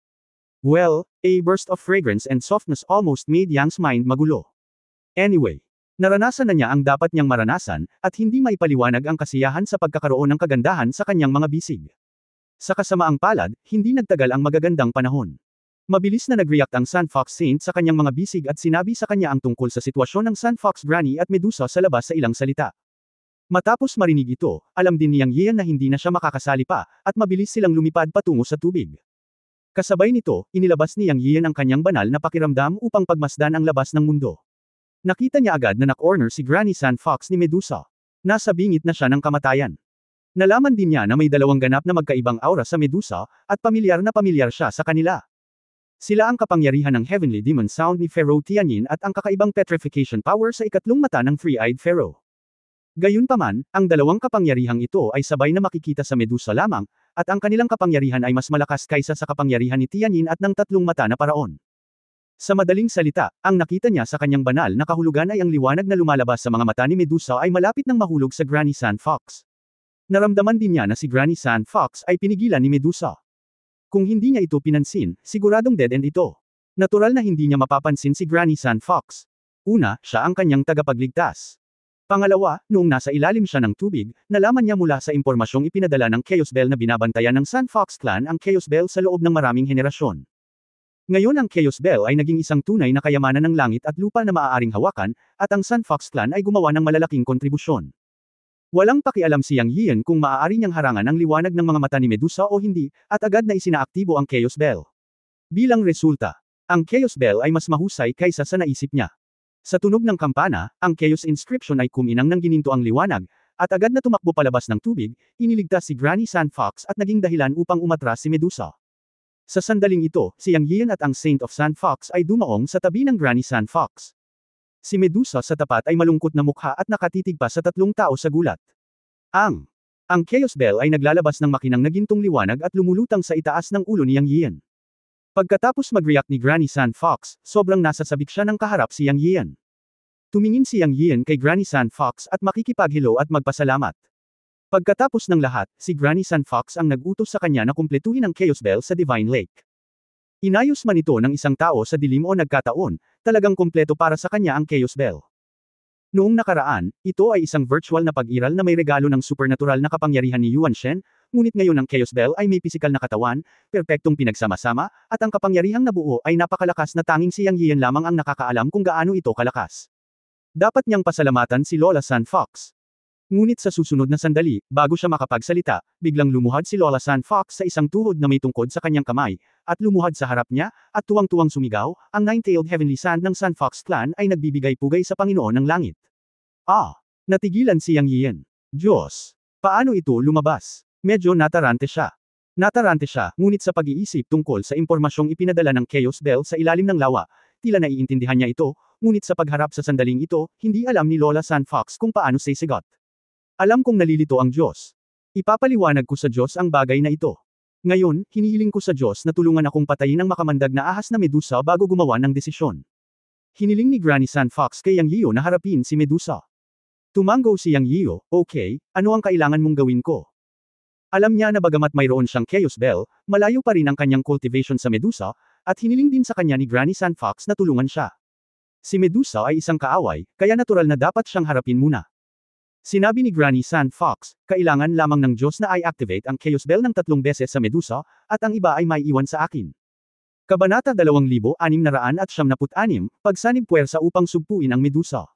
Well, a burst of fragrance and softness almost made Yang's mind magulo. Anyway, naranasan na niya ang dapat niyang maranasan, at hindi maipaliwanag ang kasiyahan sa pagkakaroon ng kagandahan sa kanyang mga bisig. Sa kasamaang palad, hindi nagtagal ang magagandang panahon. Mabilis na nag-react ang Sandfox Saint sa kanyang mga bisig at sinabi sa kanya ang tungkol sa sitwasyon ng Sandfox Granny at Medusa sa labas sa ilang salita. Matapos marinig ito, alam din ni Yang Yian na hindi na siya makakasali pa, at mabilis silang lumipad patungo sa tubig. Kasabay nito, inilabas ni Yang Yian ang kanyang banal na pakiramdam upang pagmasdan ang labas ng mundo. Nakita niya agad na na-corner si Granny Sandfox ni Medusa. Nasa bingit na siya ng kamatayan. Nalaman din niya na may dalawang ganap na magkaibang aura sa Medusa, at pamilyar siya sa kanila. Sila ang kapangyarihan ng Heavenly Demon Sound ni Pharaoh Tianyin at ang kakaibang petrification power sa ikatlong mata ng Three-Eyed Pharaoh. Gayunpaman, ang dalawang kapangyarihang ito ay sabay na makikita sa Medusa lamang, at ang kanilang kapangyarihan ay mas malakas kaysa sa kapangyarihan ni Tianyin at ng tatlong mata na paraon. Sa madaling salita, ang nakita niya sa kanyang banal na kahulugan ay ang liwanag na lumalabas sa mga mata ni Medusa ay malapit nang mahulog sa Granny Sandfox. Naramdaman din niya na si Granny Sandfox ay pinigilan ni Medusa. Kung hindi niya ito pinansin, siguradong dead end ito. Natural na hindi niya mapapansin si Granny Sandfox. Una, siya ang kanyang tagapagligtas. Pangalawa, noong nasa ilalim siya ng tubig, nalaman niya mula sa impormasyong ipinadala ng Chaos Bell na binabantayan ng Sandfox Clan ang Chaos Bell sa loob ng maraming henerasyon. Ngayon ang Chaos Bell ay naging isang tunay na kayamanan ng langit at lupa na maaaring hawakan, at ang Sandfox Clan ay gumawa ng malalaking kontribusyon. Walang pakialam si Yang Yian kung maaari niyang harangan ang liwanag ng mga mata ni Medusa o hindi, at agad na isinaaktibo ang Chaos Bell. Bilang resulta, ang Chaos Bell ay mas mahusay kaysa sa naisip niya. Sa tunog ng kampana, ang Chaos Inscription ay kuminang ng gininto ang liwanag, at agad na tumakbo palabas ng tubig, iniligtas si Granny Sandfox at naging dahilan upang umatras si Medusa. Sa sandaling ito, si Yang Yian at ang Saint of Sandfox ay dumaong sa tabi ng Granny Sandfox. Si Medusa sa tapat ay malungkot na mukha at nakatitig pa sa tatlong tao sa gulat. Ang Chaos Bell ay naglalabas ng makinang na gintong liwanag at lumulutang sa itaas ng ulo ni Yang Yian. Pagkatapos mag-react ni Granny Sandfox, sobrang nasasabik siya ng kaharap si Yang Yian. Tumingin si Yang Yian kay Granny Sandfox at makikipag-hello at magpasalamat. Pagkatapos ng lahat, si Granny Sandfox ang nag-utos sa kanya na kumpletuhin ang Chaos Bell sa Divine Lake. Inayos man ito ng isang tao sa dilim o nagkataon, talagang kumpleto para sa kanya ang Chaos Bell. Noong nakaraan, ito ay isang virtual na pag-iral na may regalo ng supernatural na kapangyarihan ni Yuan Shen, ngunit ngayon ang Chaos Bell ay may pisikal na katawan, perpektong pinagsama-sama, at ang kapangyarihang nabuo ay napakalakas na tanging si Yang Yian lamang ang nakakaalam kung gaano ito kalakas. Dapat niyang pasalamatan si Lola Sandfox. Ngunit sa susunod na sandali, bago siya makapagsalita, biglang lumuhad si Lola Sandfox sa isang tuhod na may tungkod sa kanyang kamay, at lumuhad sa harap niya, at tuwang-tuwang sumigaw, ang nine-tailed heavenly sand ng Sandfox Clan ay nagbibigay pugay sa Panginoon ng Langit. Natigilan si Yang Yian. Diyos! Paano ito lumabas? Medyo natarante siya. Ngunit sa pag-iisip tungkol sa impormasyong ipinadala ng Chaos Bell sa ilalim ng lawa, tila naiintindihan niya ito, ngunit sa pagharap sa sandaling ito, hindi alam ni Lola Sandfox kung paano sisigot. Alam kong nalilito ang Diyos. Ipapaliwanag ko sa Diyos ang bagay na ito. Ngayon, hinihiling ko sa Diyos na tulungan akong patayin ang makamandag na ahas na Medusa bago gumawa ng desisyon. Hiniling ni Granny Sandfox kay Yang Yiyo na harapin si Medusa. Tumango si Yang Yiyo, okay, ano ang kailangan mong gawin ko? Alam niya na bagamat mayroon siyang Chaos Bell, malayo pa rin ang kanyang cultivation sa Medusa, at hiniling din sa kanya ni Granny Sandfox na tulungan siya. Si Medusa ay isang kaaway, kaya natural na dapat siyang harapin muna. Sinabi ni Granny Sandfox, kailangan lamang ng Diyos na i-activate ang Chaos Bell ng 3 beses sa Medusa, at ang iba ay maiiwan sa akin. Kabanata 2696, Pagsanib puwersa upang sugpuin ang Medusa.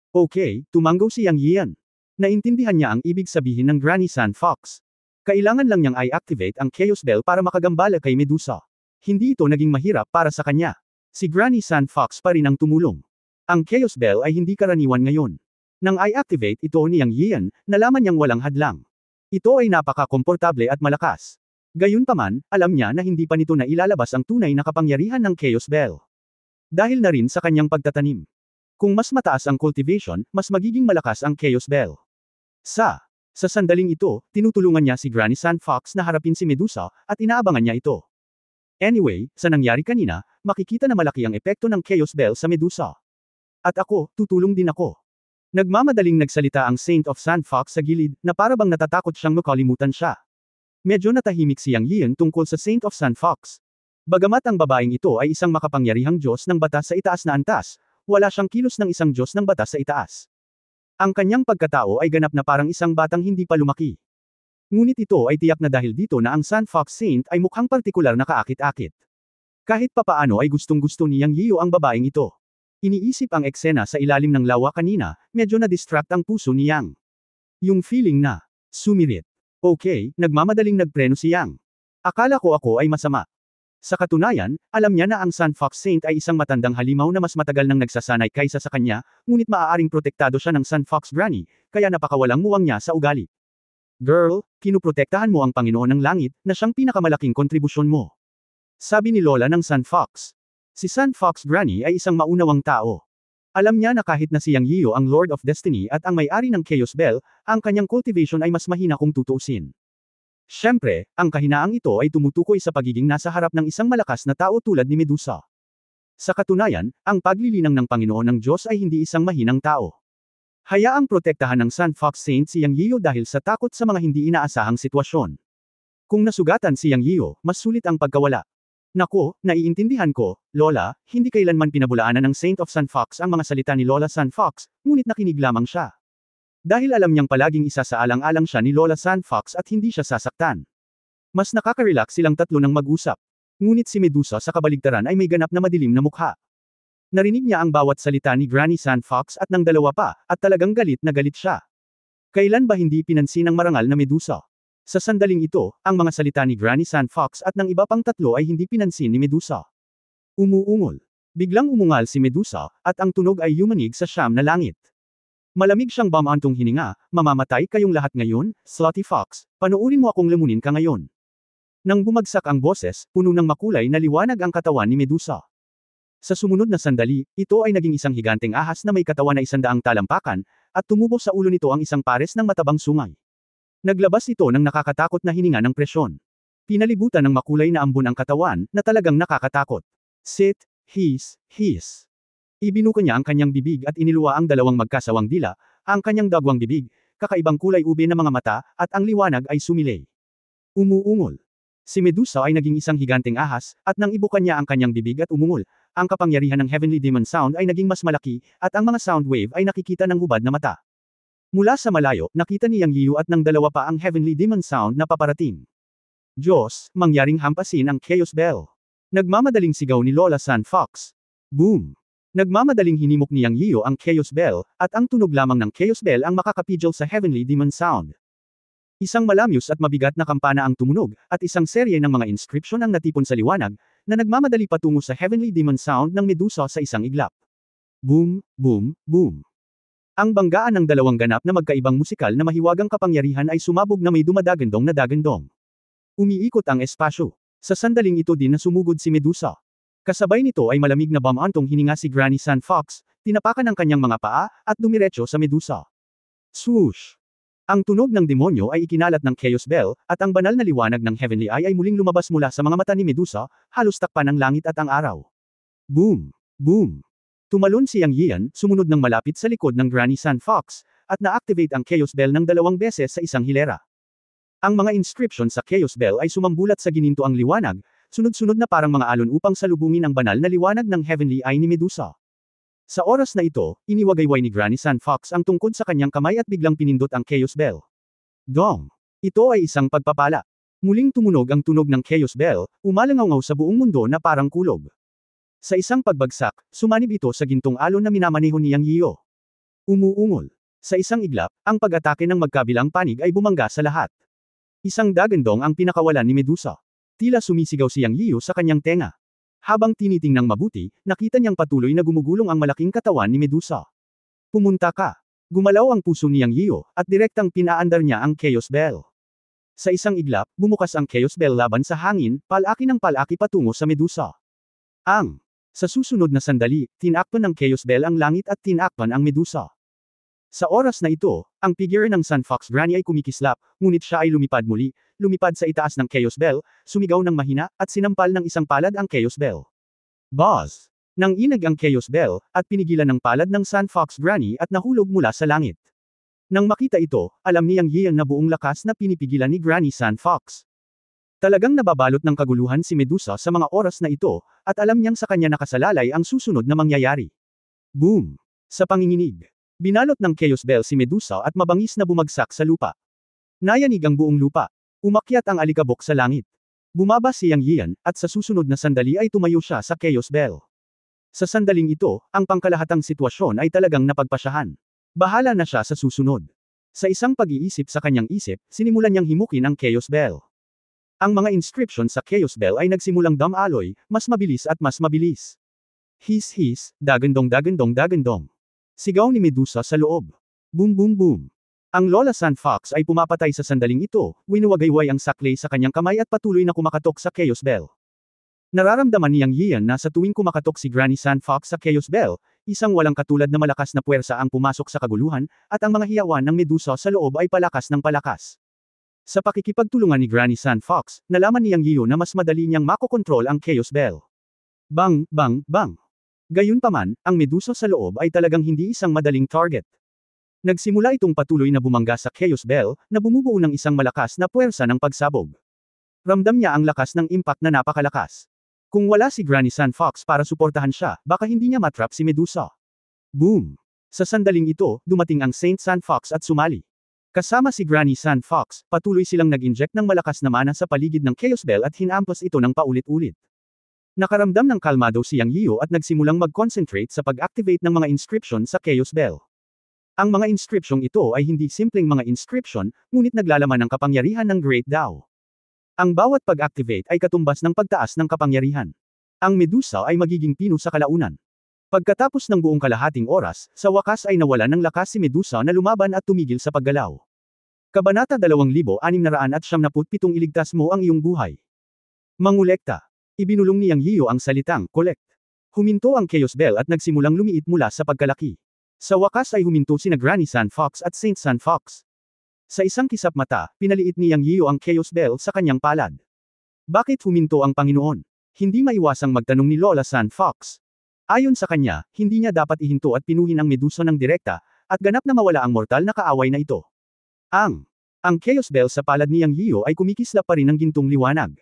Okay, tumango si Yang Yian. Naintindihan niya ang ibig sabihin ng Granny Sandfox. Kailangan lang niyang i-activate ang Chaos Bell para makagambala kay Medusa. Hindi ito naging mahirap para sa kanya. Si Granny Sandfox pa rin ang tumulong. Ang Chaos Bell ay hindi karaniwan ngayon. Nang i-activate ito ni Yang Yian, nalaman niyang walang hadlang. Ito ay napaka-komportable at malakas. Gayunpaman, alam niya na hindi pa nito na ilalabas ang tunay na kapangyarihan ng Chaos Bell. Dahil na rin sa kanyang pagtatanim. Kung mas mataas ang cultivation, mas magiging malakas ang Chaos Bell. Sa sandaling ito, tinutulungan niya si Granny Sandfox na harapin si Medusa, at inaabangan niya ito. Anyway, sa nangyari kanina, makikita na malaki ang epekto ng Chaos Bell sa Medusa. At ako, tutulong din ako. Nagmamadaling nagsalita ang Saint of Sandfox sa gilid, na parabang natatakot siyang makalimutan siya. Medyo natahimik si Yang Yian tungkol sa Saint of Sandfox. Bagamat ang babaeng ito ay isang makapangyarihang Diyos ng batas sa itaas na antas, wala siyang kilos ng isang Diyos ng batas sa itaas. Ang kanyang pagkatao ay ganap na parang isang batang hindi pa lumaki. Ngunit ito ay tiyak na dahil dito na ang Sandfox Saint ay mukhang partikular na kaakit-akit. Kahit papaano ay gustong-gusto ni Yang Yiyo ang babaeng ito. Iniisip ang eksena sa ilalim ng lawa kanina, medyo na-distract ang puso ni Yang. Yung feeling na, sumirit. Okay, nagmamadaling nagpreno si Yang. Akala ko ako ay masama. Sa katunayan, alam niya na ang Sandfox Saint ay isang matandang halimaw na mas matagal nang nagsasanay kaysa sa kanya, ngunit maaaring protektado siya ng Sandfox Granny, kaya napakawalang muwang niya sa ugali. Girl, kinuprotektahan mo ang Panginoon ng Langit, na siyang pinakamalaking kontribusyon mo. Sabi ni Lola ng Sandfox. Si Sandfox Granny ay isang maunawang tao. Alam niya na kahit na si Yang Yiyo ang Lord of Destiny at ang may-ari ng Chaos Bell, ang kanyang cultivation ay mas mahina kung tutuusin. Siyempre, ang kahinaang ito ay tumutukoy sa pagiging nasa harap ng isang malakas na tao tulad ni Medusa. Sa katunayan, ang paglilinang ng Panginoon ng Diyos ay hindi isang mahinang tao. Hayaang protektahan ng Sandfox Saint si Yang Yiyo dahil sa takot sa mga hindi inaasahang sitwasyon. Kung nasugatan si Yang Yiyo, mas sulit ang pagkawala. Nako, naiintindihan ko, Lola, hindi kailanman pinabulaanan ng Saint of Sandfox ang mga salita ni Lola Sandfox, ngunit nakinig lamang siya. Dahil alam niyang palaging isa sa alang-alang siya ni Lola Sandfox at hindi siya sasaktan. Mas nakaka-relax silang tatlo nang mag-usap. Ngunit si Medusa sa kabaligtaran ay may ganap na madilim na mukha. Narinig niya ang bawat salita ni Granny Sandfox at ng dalawa pa, at talagang galit na galit siya. Kailan ba hindi pinansin ng marangal na Medusa? Sa sandaling ito, ang mga salita ni Granny Sandfox at ng iba pang tatlo ay hindi pinansin ni Medusa. Umuungol. Biglang umungal si Medusa, at ang tunog ay yumanig sa siyam na langit. Malamig siyang bamantong hininga, mamamatay kayong lahat ngayon, Slutty Fox, panoorin mo akong lamunin ka ngayon. Nang bumagsak ang boses, puno ng makulay na liwanag ang katawan ni Medusa. Sa sumunod na sandali, ito ay naging isang higanteng ahas na may katawan na 100 talampakan, at tumubo sa ulo nito ang isang pares ng matabang sungay. Naglabas ito ng nakakatakot na hininga ng presyon. Pinalibutan ng makulay na ambon ang katawan, na talagang nakakatakot. Sit, hiss, hiss. Ibinuka niya ang kanyang bibig at iniluwa ang dalawang magkasawang dila, ang kanyang dagwang bibig, kakaibang kulay ube na mga mata, at ang liwanag ay sumilay. Umuungol. Si Medusa ay naging isang higanteng ahas, at nang ibukan niya ang kanyang bibig at umungol, ang kapangyarihan ng Heavenly Demon Sound ay naging mas malaki, at ang mga sound wave ay nakikita ng hubad na mata. Mula sa malayo, nakita ni Yang Yiyo at ng dalawa pa ang Heavenly Demon Sound na paparating. Diyos, mangyaring hampasin ang Chaos Bell. Nagmamadaling sigaw ni Lola Sandfox. Boom! Nagmamadaling hinimok ni Yang Yiyo ang Chaos Bell, at ang tunog lamang ng Chaos Bell ang makakapigil sa Heavenly Demon Sound. Isang malamyos at mabigat na kampana ang tumunog, at isang serye ng mga inscription ang natipon sa liwanag, na nagmamadali patungo sa Heavenly Demon Sound ng Medusa sa isang iglap. Boom, boom, boom. Ang banggaan ng dalawang ganap na magkaibang musikal na mahiwagang kapangyarihan ay sumabog na may dumadagandong na dagandong. Umiikot ang espasyo. Sa sandaling ito din na sumugod si Medusa. Kasabay nito ay malamig na bamantong hininga si Granny Sandfox, tinapakan ang kanyang mga paa, at dumiretso sa Medusa. Swoosh! Ang tunog ng demonyo ay ikinalat ng Chaos Bell, at ang banal na liwanag ng Heavenly Eye ay muling lumabas mula sa mga mata ni Medusa, halos takpan ng langit at ang araw. Boom! Boom! Tumalon si Yang Yian, sumunod ng malapit sa likod ng Granny Sandfox, at na-activate ang Chaos Bell ng 2 beses sa isang hilera. Ang mga inscription sa Chaos Bell ay sumambulat sa gininto ang liwanag, sunod-sunod na parang mga alon upang salubungin ang banal na liwanag ng Heavenly Eye ni Medusa. Sa oras na ito, iniwagayway ni Granny Sandfox ang tungkod sa kanyang kamay at biglang pinindot ang Chaos Bell. Dong! Ito ay isang pagpapala. Muling tumunog ang tunog ng Chaos Bell, umalangaw sa buong mundo na parang kulog. Sa isang pagbagsak, sumanib ito sa gintong alon na minamaneho ni Yang Yiyo. Umuungol. Sa isang iglap, ang pag-atake ng magkabilang panig ay bumangga sa lahat. Isang dagandong ang pinakawalan ni Medusa. Tila sumisigaw si Yang Yiyo sa kanyang tenga. Habang tinitingnang mabuti, nakita niyang patuloy na gumugulong ang malaking katawan ni Medusa. Pumunta ka. Gumalaw ang puso ni Yang Yiyo, at direktang pinaandar niya ang Chaos Bell. Sa isang iglap, bumukas ang Chaos Bell laban sa hangin, palaki ng palaki patungo sa Medusa. Sa susunod na sandali, tinakpan ng Chaos Bell ang langit at tinakpan ang Medusa. Sa oras na ito, ang figure ng Sun Fox Granny ay kumikislap, ngunit siya ay lumipad muli, lumipad sa itaas ng Chaos Bell, sumigaw ng mahina, at sinampal ng isang palad ang Chaos Bell. Buzz! Nang inag ang Chaos Bell, at pinigilan ng palad ng Sun Fox Granny at nahulog mula sa langit. Nang makita ito, alam ni Yang Yiyan na buong lakas na pinipigilan ni Granny Sun Fox. Talagang nababalot ng kaguluhan si Medusa sa mga oras na ito, at alam niyang sa kanya nakasalalay ang susunod na mangyayari. Boom! Sa panginginig. Binalot ng Chaos Bell si Medusa at mabangis na bumagsak sa lupa. Nayanig ang buong lupa. Umakyat ang alikabok sa langit. Bumaba si Yang Yiyan, at sa susunod na sandali ay tumayo siya sa Chaos Bell. Sa sandaling ito, ang pangkalahatang sitwasyon ay talagang napagpasyahan. Bahala na siya sa susunod. Sa isang pag-iisip sa kanyang isip, sinimulan niyang himukin ang Chaos Bell. Ang mga inscription sa Chaos Bell ay nagsimulang dumaloy, mas mabilis at mas mabilis. His his, dagandong dagandong dagandong. Sigaw ni Medusa sa loob. Boom boom boom. Ang Lola Sun Fox ay pumapatay sa sandaling ito, winuwagayway ang saklay sa kanyang kamay at patuloy na kumakatok sa Chaos Bell. Nararamdaman ni Yang Yiyan na sa tuwing kumakatok si Granny Sun Fox sa Chaos Bell, isang walang katulad na malakas na puwersa ang pumasok sa kaguluhan, at ang mga hiyawan ng Medusa sa loob ay palakas ng palakas. Sa pakikipagtulungan ni Granny Sun Fox, nalaman ni Yang Yiyo na mas madali niyang makokontrol ang Chaos Bell. Bang, bang, bang. Gayunpaman, ang Medusa sa loob ay talagang hindi isang madaling target. Nagsimula itong patuloy na bumangga sa Chaos Bell, na bumubuo ng isang malakas na puwersa ng pagsabog. Ramdam niya ang lakas ng impact na napakalakas. Kung wala si Granny Sun Fox para suportahan siya, baka hindi niya matrap si Medusa. Boom! Sa sandaling ito, dumating ang Saint Sun Fox at sumali. Kasama si Granny Sun Fox, patuloy silang nag-inject ng malakas na mana sa paligid ng Chaos Bell at hinampas ito ng paulit-ulit. Nakaramdam ng kalmado si Yang Yiyo at nagsimulang mag-concentrate sa pag-activate ng mga inscription sa Chaos Bell. Ang mga inscription ito ay hindi simpleng mga inscription, ngunit naglalaman ng kapangyarihan ng Great Tao. Ang bawat pag-activate ay katumbas ng pagtaas ng kapangyarihan. Ang Medusa ay magiging pino sa kalaunan. Pagkatapos ng buong kalahating oras, sa wakas ay nawalan ng lakas si Medusa na lumaban at tumigil sa paggalaw. Kabanata 2697 Iligtas mo ang iyong buhay. Mangolekta. Ibinulong ni Yang Yiyo ang salitang, collect. Huminto ang Chaos Bell at nagsimulang lumiit mula sa pagkalaki. Sa wakas ay huminto sina Granny Sun Fox at Saint Sun Fox. Sa isang kisap mata, pinaliit ni Yang Yiyo ang Chaos Bell sa kanyang palad. Bakit huminto ang Panginoon? Hindi maiwasang magtanong ni Lola Sun Fox. Ayon sa kanya, hindi niya dapat ihinto at pinuhin ang Medusa ng direkta, at ganap na mawala ang mortal na kaaway na ito. Ang Chaos Bell sa palad ni Yang Yiyo ay kumikislap pa rin ng gintong liwanag.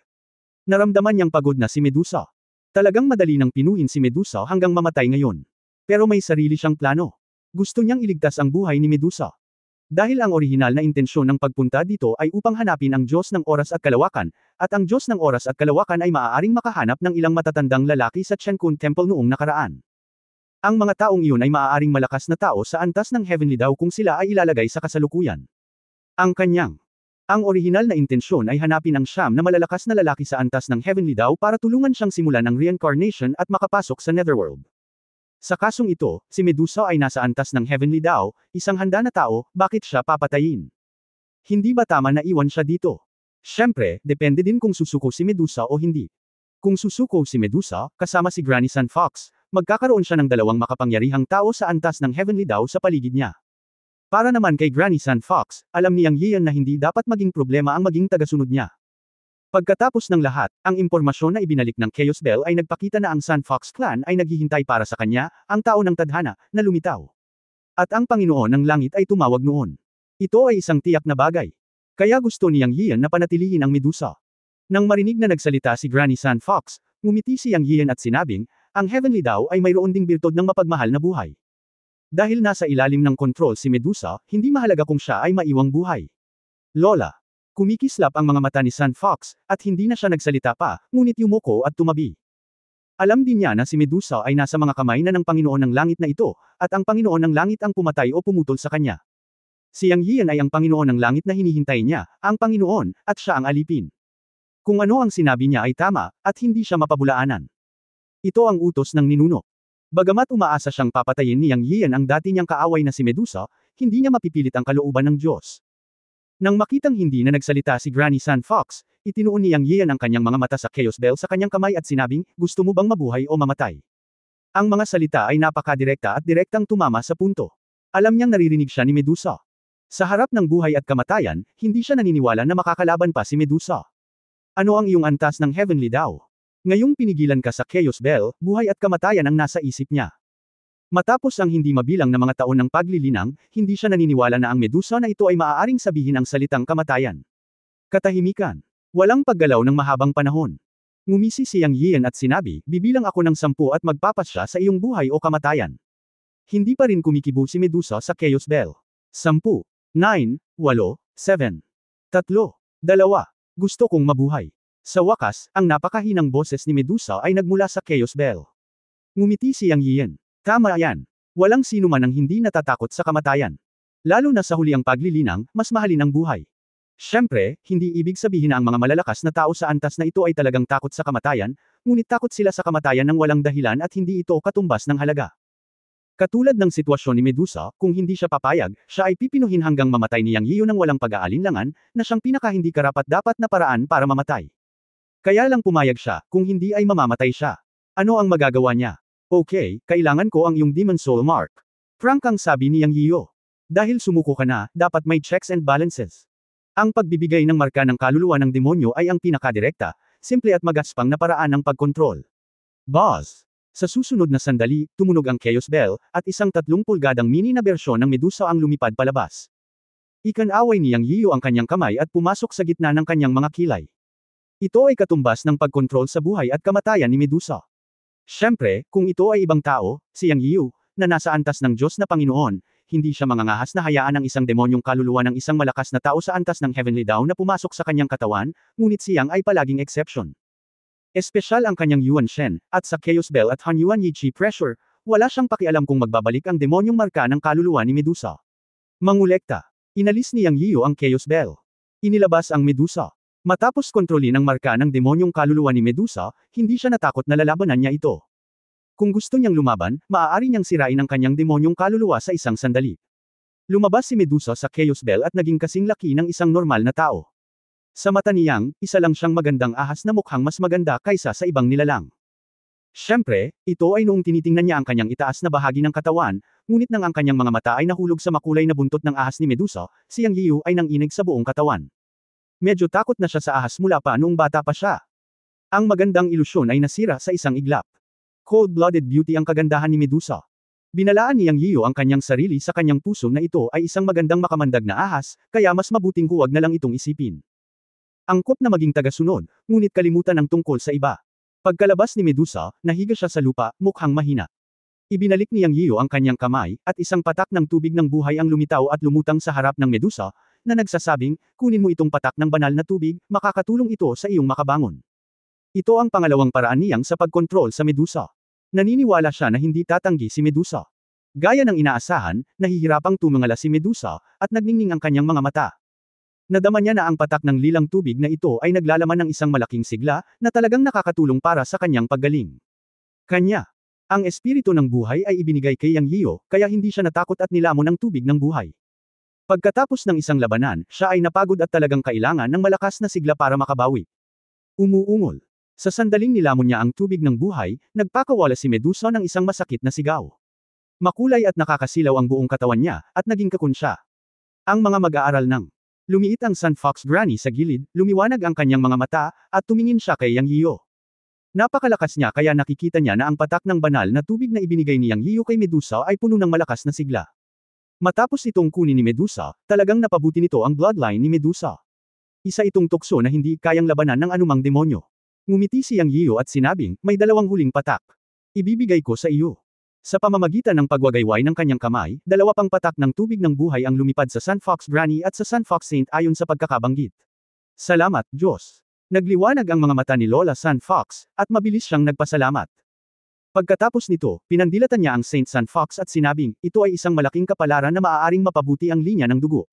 Naramdaman niyang pagod na si Medusa. Talagang madali nang pinuhin si Medusa hanggang mamatay ngayon. Pero may sarili siyang plano. Gusto niyang iligtas ang buhay ni Medusa. Dahil ang orihinal na intensyon ng pagpunta dito ay upang hanapin ang Diyos ng Oras at Kalawakan, at ang Diyos ng Oras at Kalawakan ay maaaring makahanap ng ilang matatandang lalaki sa Chenkun Temple noong nakaraan. Ang mga taong iyon ay maaaring malakas na tao sa antas ng Heavenly Daw kung sila ay ilalagay sa kasalukuyan. Ang orihinal na intensyon ay hanapin ang siyam na malalakas na lalaki sa antas ng Heavenly Daw para tulungan siyang simulan ang reincarnation at makapasok sa Netherworld. Sa kasong ito, si Medusa ay nasa antas ng Heavenly Daw, isang handa na tao, bakit siya papatayin? Hindi ba tama na iwan siya dito? Siyempre, depende din kung susuko si Medusa o hindi. Kung susuko si Medusa, kasama si Granny Sun Fox, magkakaroon siya ng dalawang makapangyarihang tao sa antas ng Heavenly Daw sa paligid niya. Para naman kay Granny Sun Fox, alam ni Yang Yiyan na hindi dapat maging problema ang maging tagasunod niya. Pagkatapos ng lahat, ang impormasyon na ibinalik ng Chaos Bell ay nagpakita na ang Sun Fox Clan ay naghihintay para sa kanya, ang tao ng tadhana, na lumitaw. At ang Panginoon ng Langit ay tumawag noon. Ito ay isang tiyak na bagay. Kaya gusto ni Yang Yiyan na panatilihin ang Medusa. Nang marinig na nagsalita si Granny Sun Fox, ngumiti si Yang Yiyan at sinabing, ang Heavenly Daw ay mayroon ding birtod ng mapagmahal na buhay. Dahil nasa ilalim ng kontrol si Medusa, hindi mahalaga kung siya ay maiwang buhay. Lola. Kumikislap ang mga mata ni Sun Fox, at hindi na siya nagsalita pa, ngunit yumuko at tumabi. Alam din niya na si Medusa ay nasa mga kamay na ng Panginoon ng Langit na ito, at ang Panginoon ng Langit ang pumatay o pumutol sa kanya. Si Yang Yiyan ay ang Panginoon ng Langit na hinihintay niya, ang Panginoon, at siya ang alipin. Kung ano ang sinabi niya ay tama, at hindi siya mapabulaanan. Ito ang utos ng ninuno. Bagamat umaasa siyang papatayin ni Yang Yian ang dati niyang kaaway na si Medusa, hindi niya mapipilit ang kalooban ng Diyos. Nang makitang hindi na nagsalita si Granny Sun Fox, itinuon ni Yang Yian ang kanyang mga mata sa Chaos Bell sa kanyang kamay at sinabing, gusto mo bang mabuhay o mamatay? Ang mga salita ay napakadirekta at direktang tumama sa punto. Alam niyang naririnig siya ni Medusa. Sa harap ng buhay at kamatayan, hindi siya naniniwala na makakalaban pa si Medusa. Ano ang iyong antas ng Heavenly daw? Ngayong pinigilan ka sa Chaos Bell, buhay at kamatayan ang nasa isip niya. Matapos ang hindi mabilang na mga taon ng paglilinang, hindi siya naniniwala na ang Medusa na ito ay maaaring sabihin ang salitang kamatayan. Katahimikan. Walang paggalaw ng mahabang panahon. Ngumisi si Yang Yian at sinabi, bibilang ako ng 10 at magpapasya sa iyong buhay o kamatayan. Hindi pa rin kumikibo si Medusa sa Chaos Bell. 10, 9, 8, 7, 3, 2, gusto kong mabuhay. Sa wakas, ang napakahinang boses ni Medusa ay nagmula sa Chaos Bell. Ngumiti si Yang Yian. Tama yan. Walang sino man ang hindi natatakot sa kamatayan. Lalo na sa huli ang paglilinang, mas mahalin ang buhay. Siyempre, hindi ibig sabihin na ang mga malalakas na tao sa antas na ito ay talagang takot sa kamatayan, ngunit takot sila sa kamatayan ng walang dahilan at hindi ito katumbas ng halaga. Katulad ng sitwasyon ni Medusa, kung hindi siya papayag, siya ay pipinuhin hanggang mamatay ni Yang Yiu ng walang pag-aalinlangan, na siyang pinaka-hindi karapat-dapat na paraan para mamatay. Kaya lang pumayag siya, kung hindi ay mamamatay siya. Ano ang magagawa niya? Okay, kailangan ko ang iyong Demon Soul Mark. Frank ang sabi ni Yang Yiu. Dahil sumuko ka na, dapat may checks and balances. Ang pagbibigay ng marka ng kaluluwa ng demonyo ay ang pinakadirekta, simple at magaspang na paraan ng pagkontrol. Boss! Sa susunod na sandali, tumunog ang Chaos Bell, at isang 30 pulgadang mini na bersyon ng Medusa ang lumipad palabas. Ikan-away ni Yang Yiu ang kanyang kamay at pumasok sa gitna ng kanyang mga kilay. Ito ay katumbas ng pagkontrol sa buhay at kamatayan ni Medusa. Siyempre, kung ito ay ibang tao, si Yang Yiu, na nasa antas ng Diyos na Panginoon, hindi siya mangangahas na hayaan ang isang demonyong kaluluwa ng isang malakas na tao sa antas ng Heavenly Dawn na pumasok sa kanyang katawan, ngunit si Yang ay palaging exception. Espesyal ang kanyang Yuan Shen, at sa Chaos Bell at Han Yuan Yi Chi Pressure, wala siyang pakialam kung magbabalik ang demonyong marka ng kaluluwa ni Medusa. Mangulekta. Inalis ni Yang Yiu ang Chaos Bell. Inilabas ang Medusa. Matapos kontrolin ang marka ng demonyong kaluluwa ni Medusa, hindi siya natakot na lalabanan niya ito. Kung gusto niyang lumaban, maaari niyang sirain ang kanyang demonyong kaluluwa sa isang sandali. Lumabas si Medusa sa Chaos Bell at naging kasing laki ng isang normal na tao. Sa mata ni Yang, isa lang siyang magandang ahas na mukhang mas maganda kaysa sa ibang nilalang. Siyempre, ito ay noong tinitingnan niya ang kanyang itaas na bahagi ng katawan, ngunit nang ang kanyang mga mata ay nahulog sa makulay na buntot ng ahas ni Medusa, si Yang Yiu ay nanginig sa buong katawan. Medyo takot na siya sa ahas mula pa noong bata pa siya. Ang magandang ilusyon ay nasira sa isang iglap. Cold-blooded beauty ang kagandahan ni Medusa. Binalaan ni Yang Yiu ang kanyang sarili sa kanyang puso na ito ay isang magandang makamandag na ahas, kaya mas mabuting huwag na lang itong isipin. Angkop na maging tagasunod, ngunit kalimutan ang tungkol sa iba. Pagkalabas ni Medusa, nahiga siya sa lupa, mukhang mahina. Ibinalik ni Yang Yiu ang kanyang kamay, at isang patak ng tubig ng buhay ang lumitaw at lumutang sa harap ng Medusa, na nagsasabing, kunin mo itong patak ng banal na tubig, makakatulong ito sa iyong makabangon. Ito ang pangalawang paraan niyang sa pagkontrol sa Medusa. Naniniwala siya na hindi tatanggi si Medusa. Gaya ng inaasahan, nahihirapang tumingala si Medusa, at nagningning ang kanyang mga mata. Nadama niya na ang patak ng lilang tubig na ito ay naglalaman ng isang malaking sigla, na talagang nakakatulong para sa kanyang paggaling. Kanya. Ang espiritu ng buhay ay ibinigay kay Yang Yiu, kaya hindi siya natakot at nilamon ang tubig ng buhay. Pagkatapos ng isang labanan, siya ay napagod at talagang kailangan ng malakas na sigla para makabawi. Umuungol. Sa sandaling nilamon niya ang tubig ng buhay, nagpakawala si Medusa ng isang masakit na sigaw. Makulay at nakakasilaw ang buong katawan niya, at naging kakun siya. Ang mga mag-aaral ng lumiit ang Sun Fox Granny sa gilid, lumiwanag ang kanyang mga mata, at tumingin siya kay Yang Yiu. Napakalakas niya kaya nakikita niya na ang patak ng banal na tubig na ibinigay ni Yang Yiu kay Medusa ay puno ng malakas na sigla. Matapos itong kunin ni Medusa, talagang napabuti nito ang bloodline ni Medusa. Isa itong tukso na hindi kayang labanan ng anumang demonyo. Ngumiti si Yang Yiu at sinabing, may 2 huling patak. Ibibigay ko sa iyo. Sa pamamagitan ng pagwagayway ng kanyang kamay, 2 pang patak ng tubig ng buhay ang lumipad sa Sun Fox Granny at sa Sun Fox Saint ayon sa pagkakabanggit. Salamat, Diyos. Nagliwanag ang mga mata ni Lola Sun Fox, at mabilis siyang nagpasalamat. Pagkatapos nito, pinandilatan niya ang Saint Sun Fox at sinabing, ito ay isang malaking kapalaran na maaaring mapabuti ang linya ng dugo.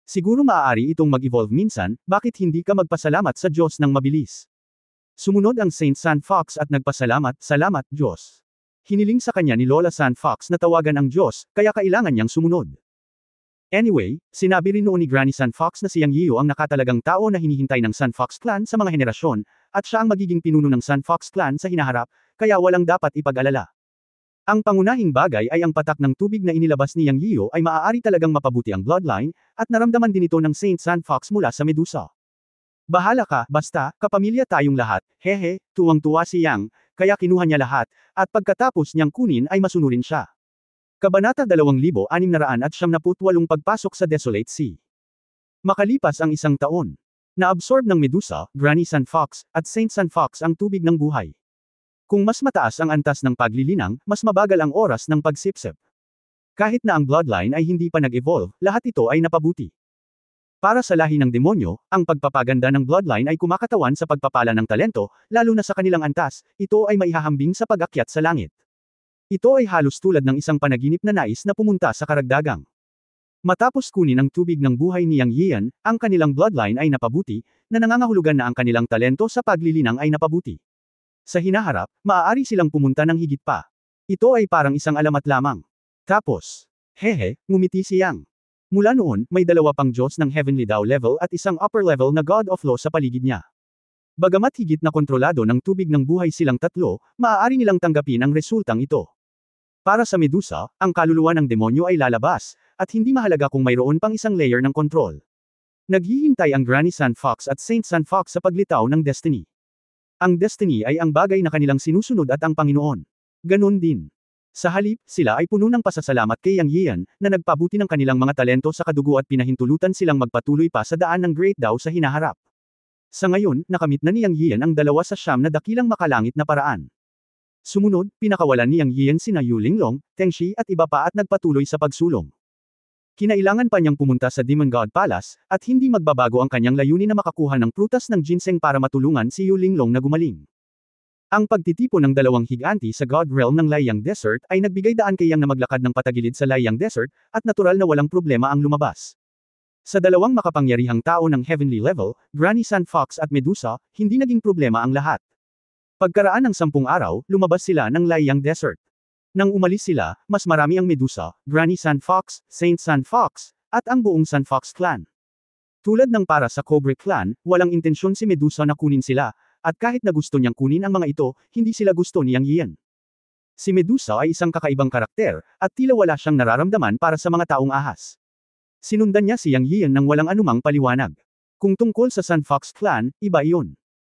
Siguro maaari itong mag-evolve minsan, bakit hindi ka magpasalamat sa Diyos ng mabilis? Sumunod ang Saint San Fox at nagpasalamat, salamat, Diyos. Hiniling sa kanya ni Lola San Fox na tawagan ang Diyos, kaya kailangan niyang sumunod. Anyway, sinabi rin noon ni Granny San Fox na si Yang Yiyo ang nakatalagang tao na hinihintay ng San Fox Clan sa mga henerasyon, at siya ang magiging pinuno ng San Fox Clan sa hinaharap, kaya walang dapat ipag-alala. Ang pangunahing bagay ay ang patak ng tubig na inilabas ni Yang Yiyo ay maaari talagang mapabuti ang bloodline, at naramdaman din ito ng Saint San Fox mula sa Medusa. Bahala ka, basta, kapamilya tayong lahat, hehe, tuwang-tuwa si Yang, kaya kinuha niya lahat, at pagkatapos niyang kunin ay masunurin siya. Kabanata 2678 Pagpasok sa Desolate Sea. Makalipas ang isang taon, naabsorb ng Medusa, Granny San Fox, at Saint San Fox ang tubig ng buhay. Kung mas mataas ang antas ng paglilinang, mas mabagal ang oras ng pagsipsip. Kahit na ang bloodline ay hindi pa nag-evolve, lahat ito ay napabuti. Para sa lahi ng demonyo, ang pagpapaganda ng bloodline ay kumakatawan sa pagpapala ng talento, lalo na sa kanilang antas, ito ay maihahambing sa pag-akyat sa langit. Ito ay halos tulad ng isang panaginip na nais na pumunta sa karagdagang. Matapos kunin ang tubig ng buhay ni Yang Yian, ang kanilang bloodline ay napabuti, na nangangahulugan na ang kanilang talento sa paglilinang ay napabuti. Sa hinaharap, maaari silang pumunta ng higit pa. Ito ay parang isang alamat lamang. Tapos, hehe, ngumiti si Yang. Mula noon, may dalawa pang Diyos ng Heavenly Dao level at isang upper level na God of Law sa paligid niya. Bagamat higit na kontrolado ng tubig ng buhay silang tatlo, maaari nilang tanggapin ang resultang ito. Para sa Medusa, ang kaluluwa ng demonyo ay lalabas, at hindi mahalaga kung mayroon pang isang layer ng kontrol. Naghihintay ang Granny San Fox at Saint San Fox sa paglitaw ng Destiny. Ang Destiny ay ang bagay na kanilang sinusunod at ang Panginoon. Ganon din. Sa halip, sila ay puno ng pasasalamat kay Yang Yian, na nagpabuti ng kanilang mga talento sa kadugo at pinahintulutan silang magpatuloy pa sa daan ng Great Dao sa hinaharap. Sa ngayon, nakamit na ni Yang Yian ang 2 sa 9 na dakilang makalangit na paraan. Sumunod, pinakawalan ni Yang Yian sina Yu Linglong, Teng Shi at iba pa at nagpatuloy sa pagsulong. Kinailangan pa niyang pumunta sa Demon God Palace, at hindi magbabago ang kanyang layunin na makakuha ng prutas ng ginseng para matulungan si Yu Linglong na gumaling. Ang pagtitipon ng 2 higanti sa God Realm ng Laiyang Desert ay nagbigay daan kay Yang na maglakad ng patagilid sa Laiyang Desert, at natural na walang problema ang lumabas. Sa 2 makapangyarihang tao ng Heavenly Level, Granny San Fox at Medusa, hindi naging problema ang lahat. Pagkaraan ng 10 araw, lumabas sila ng Laiyang Desert. Nang umalis sila, mas marami ang Medusa, Granny San Fox, Saint San Fox, at ang buong San Fox Clan. Tulad ng para sa Cobra Clan, walang intensyon si Medusa na kunin sila, at kahit na gusto niyang kunin ang mga ito, hindi sila gusto ni Yang Yian. Si Medusa ay isang kakaibang karakter, at tila wala siyang nararamdaman para sa mga taong ahas. Sinundan niya si Yang Yian nang walang anumang paliwanag. Kung tungkol sa San Fox Clan, iba iyon.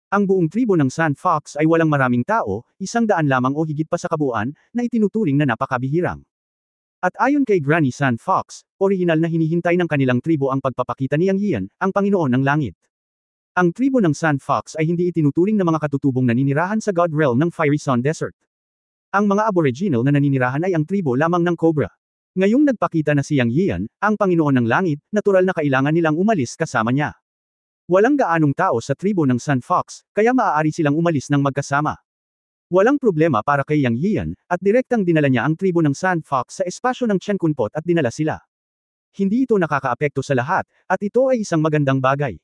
Ang buong tribo ng San Fox ay walang maraming tao, 100 lamang o higit pa sa kabuuan, na itinuturing na napakabihirang. At ayon kay Granny San Fox, orihinal na hinihintay ng kanilang tribo ang pagpapakita ni Yang Yian, ang Panginoon ng Langit. Ang tribo ng San Fox ay hindi itinuturing na mga katutubong naninirahan sa God Realm ng Fiery Sun Desert. Ang mga Aboriginal na naninirahan ay ang tribo lamang ng Cobra. Ngayong nagpakita na si Yang Yian, ang Panginoon ng Langit, natural na kailangan nilang umalis kasama niya. Walang gaanong tao sa tribo ng San Fox, kaya maaari silang umalis ng magkasama. Walang problema para kay Yang Yian, at direktang dinala niya ang tribo ng San Fox sa espasyo ng Chenkunpot at dinala sila. Hindi ito nakakaapekto sa lahat, at ito ay isang magandang bagay.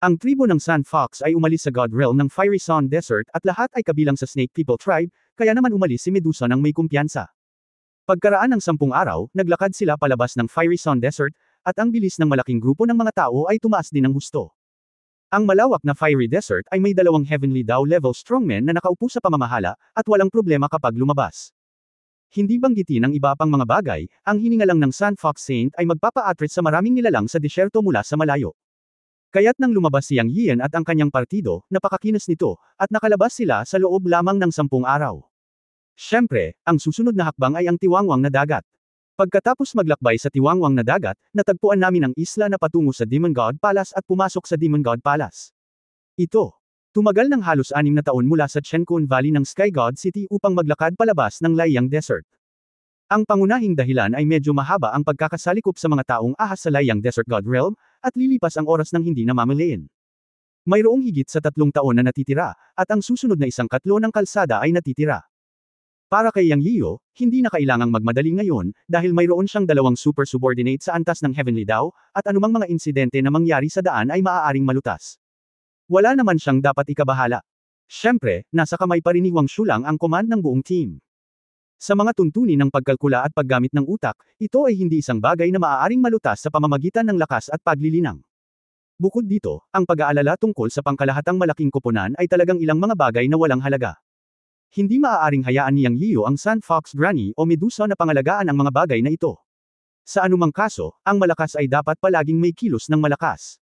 Ang tribo ng San Fox ay umalis sa God Realm ng Fiery Sun Desert at lahat ay kabilang sa Snake People Tribe, kaya naman umalis si Medusa ng may kumpiyansa. Pagkaraan ng 10 araw, naglakad sila palabas ng Fiery Sun Desert, at ang bilis ng malaking grupo ng mga tao ay tumaas din ng husto. Ang malawak na Fiery Desert ay may 2 Heavenly Dao level strongmen na nakaupo sa pamamahala, at walang problema kapag lumabas. Hindi banggitin ang iba pang mga bagay, ang hininga lang ng San Fox Saint ay magpapa-attract sa maraming nilalang sa disyerto mula sa malayo. Kaya't nang lumabas si Yang Yian at ang kanyang partido, napakakinis nito, at nakalabas sila sa loob lamang ng 10 araw. Siyempre, ang susunod na hakbang ay ang Tiwangwang na Dagat. Pagkatapos maglakbay sa Tiwangwang na Dagat, natagpuan namin ang isla na patungo sa Demon God Palace at pumasok sa Demon God Palace. Ito. Tumagal ng halos 6 na taon mula sa Chenkun Valley ng Sky God City upang maglakad palabas ng Laiyang Desert. Ang pangunahing dahilan ay medyo mahaba ang pagkakasalikop sa mga taong ahas sa Laiyang Desert God Realm, at lilipas ang oras ng hindi namamalayan. Mayroong higit sa 3 taon na natitira, at ang susunod na 1/4 ng kalsada ay natitira. Para kay Yang Yiyo, hindi na kailangang magmadali ngayon, dahil mayroon siyang dalawang super subordinate sa antas ng Heavenly Dao, at anumang mga insidente na mangyari sa daan ay maaaring malutas. Wala naman siyang dapat ikabahala. Siyempre, nasa kamay pa rin ni Wang Shu lang ang command ng buong team. Sa mga tuntunin ng pagkalkula at paggamit ng utak, ito ay hindi isang bagay na maaaring malutas sa pamamagitan ng lakas at paglilinang. Bukod dito, ang pag-aalala tungkol sa pangkalahatang malaking koponan ay talagang ilang mga bagay na walang halaga. Hindi maaaring hayaan ni Yang Yiyo ang Sun Fox Granny o Medusa na pangalagaan ang mga bagay na ito. Sa anumang kaso, ang malakas ay dapat palaging may kilos ng malakas.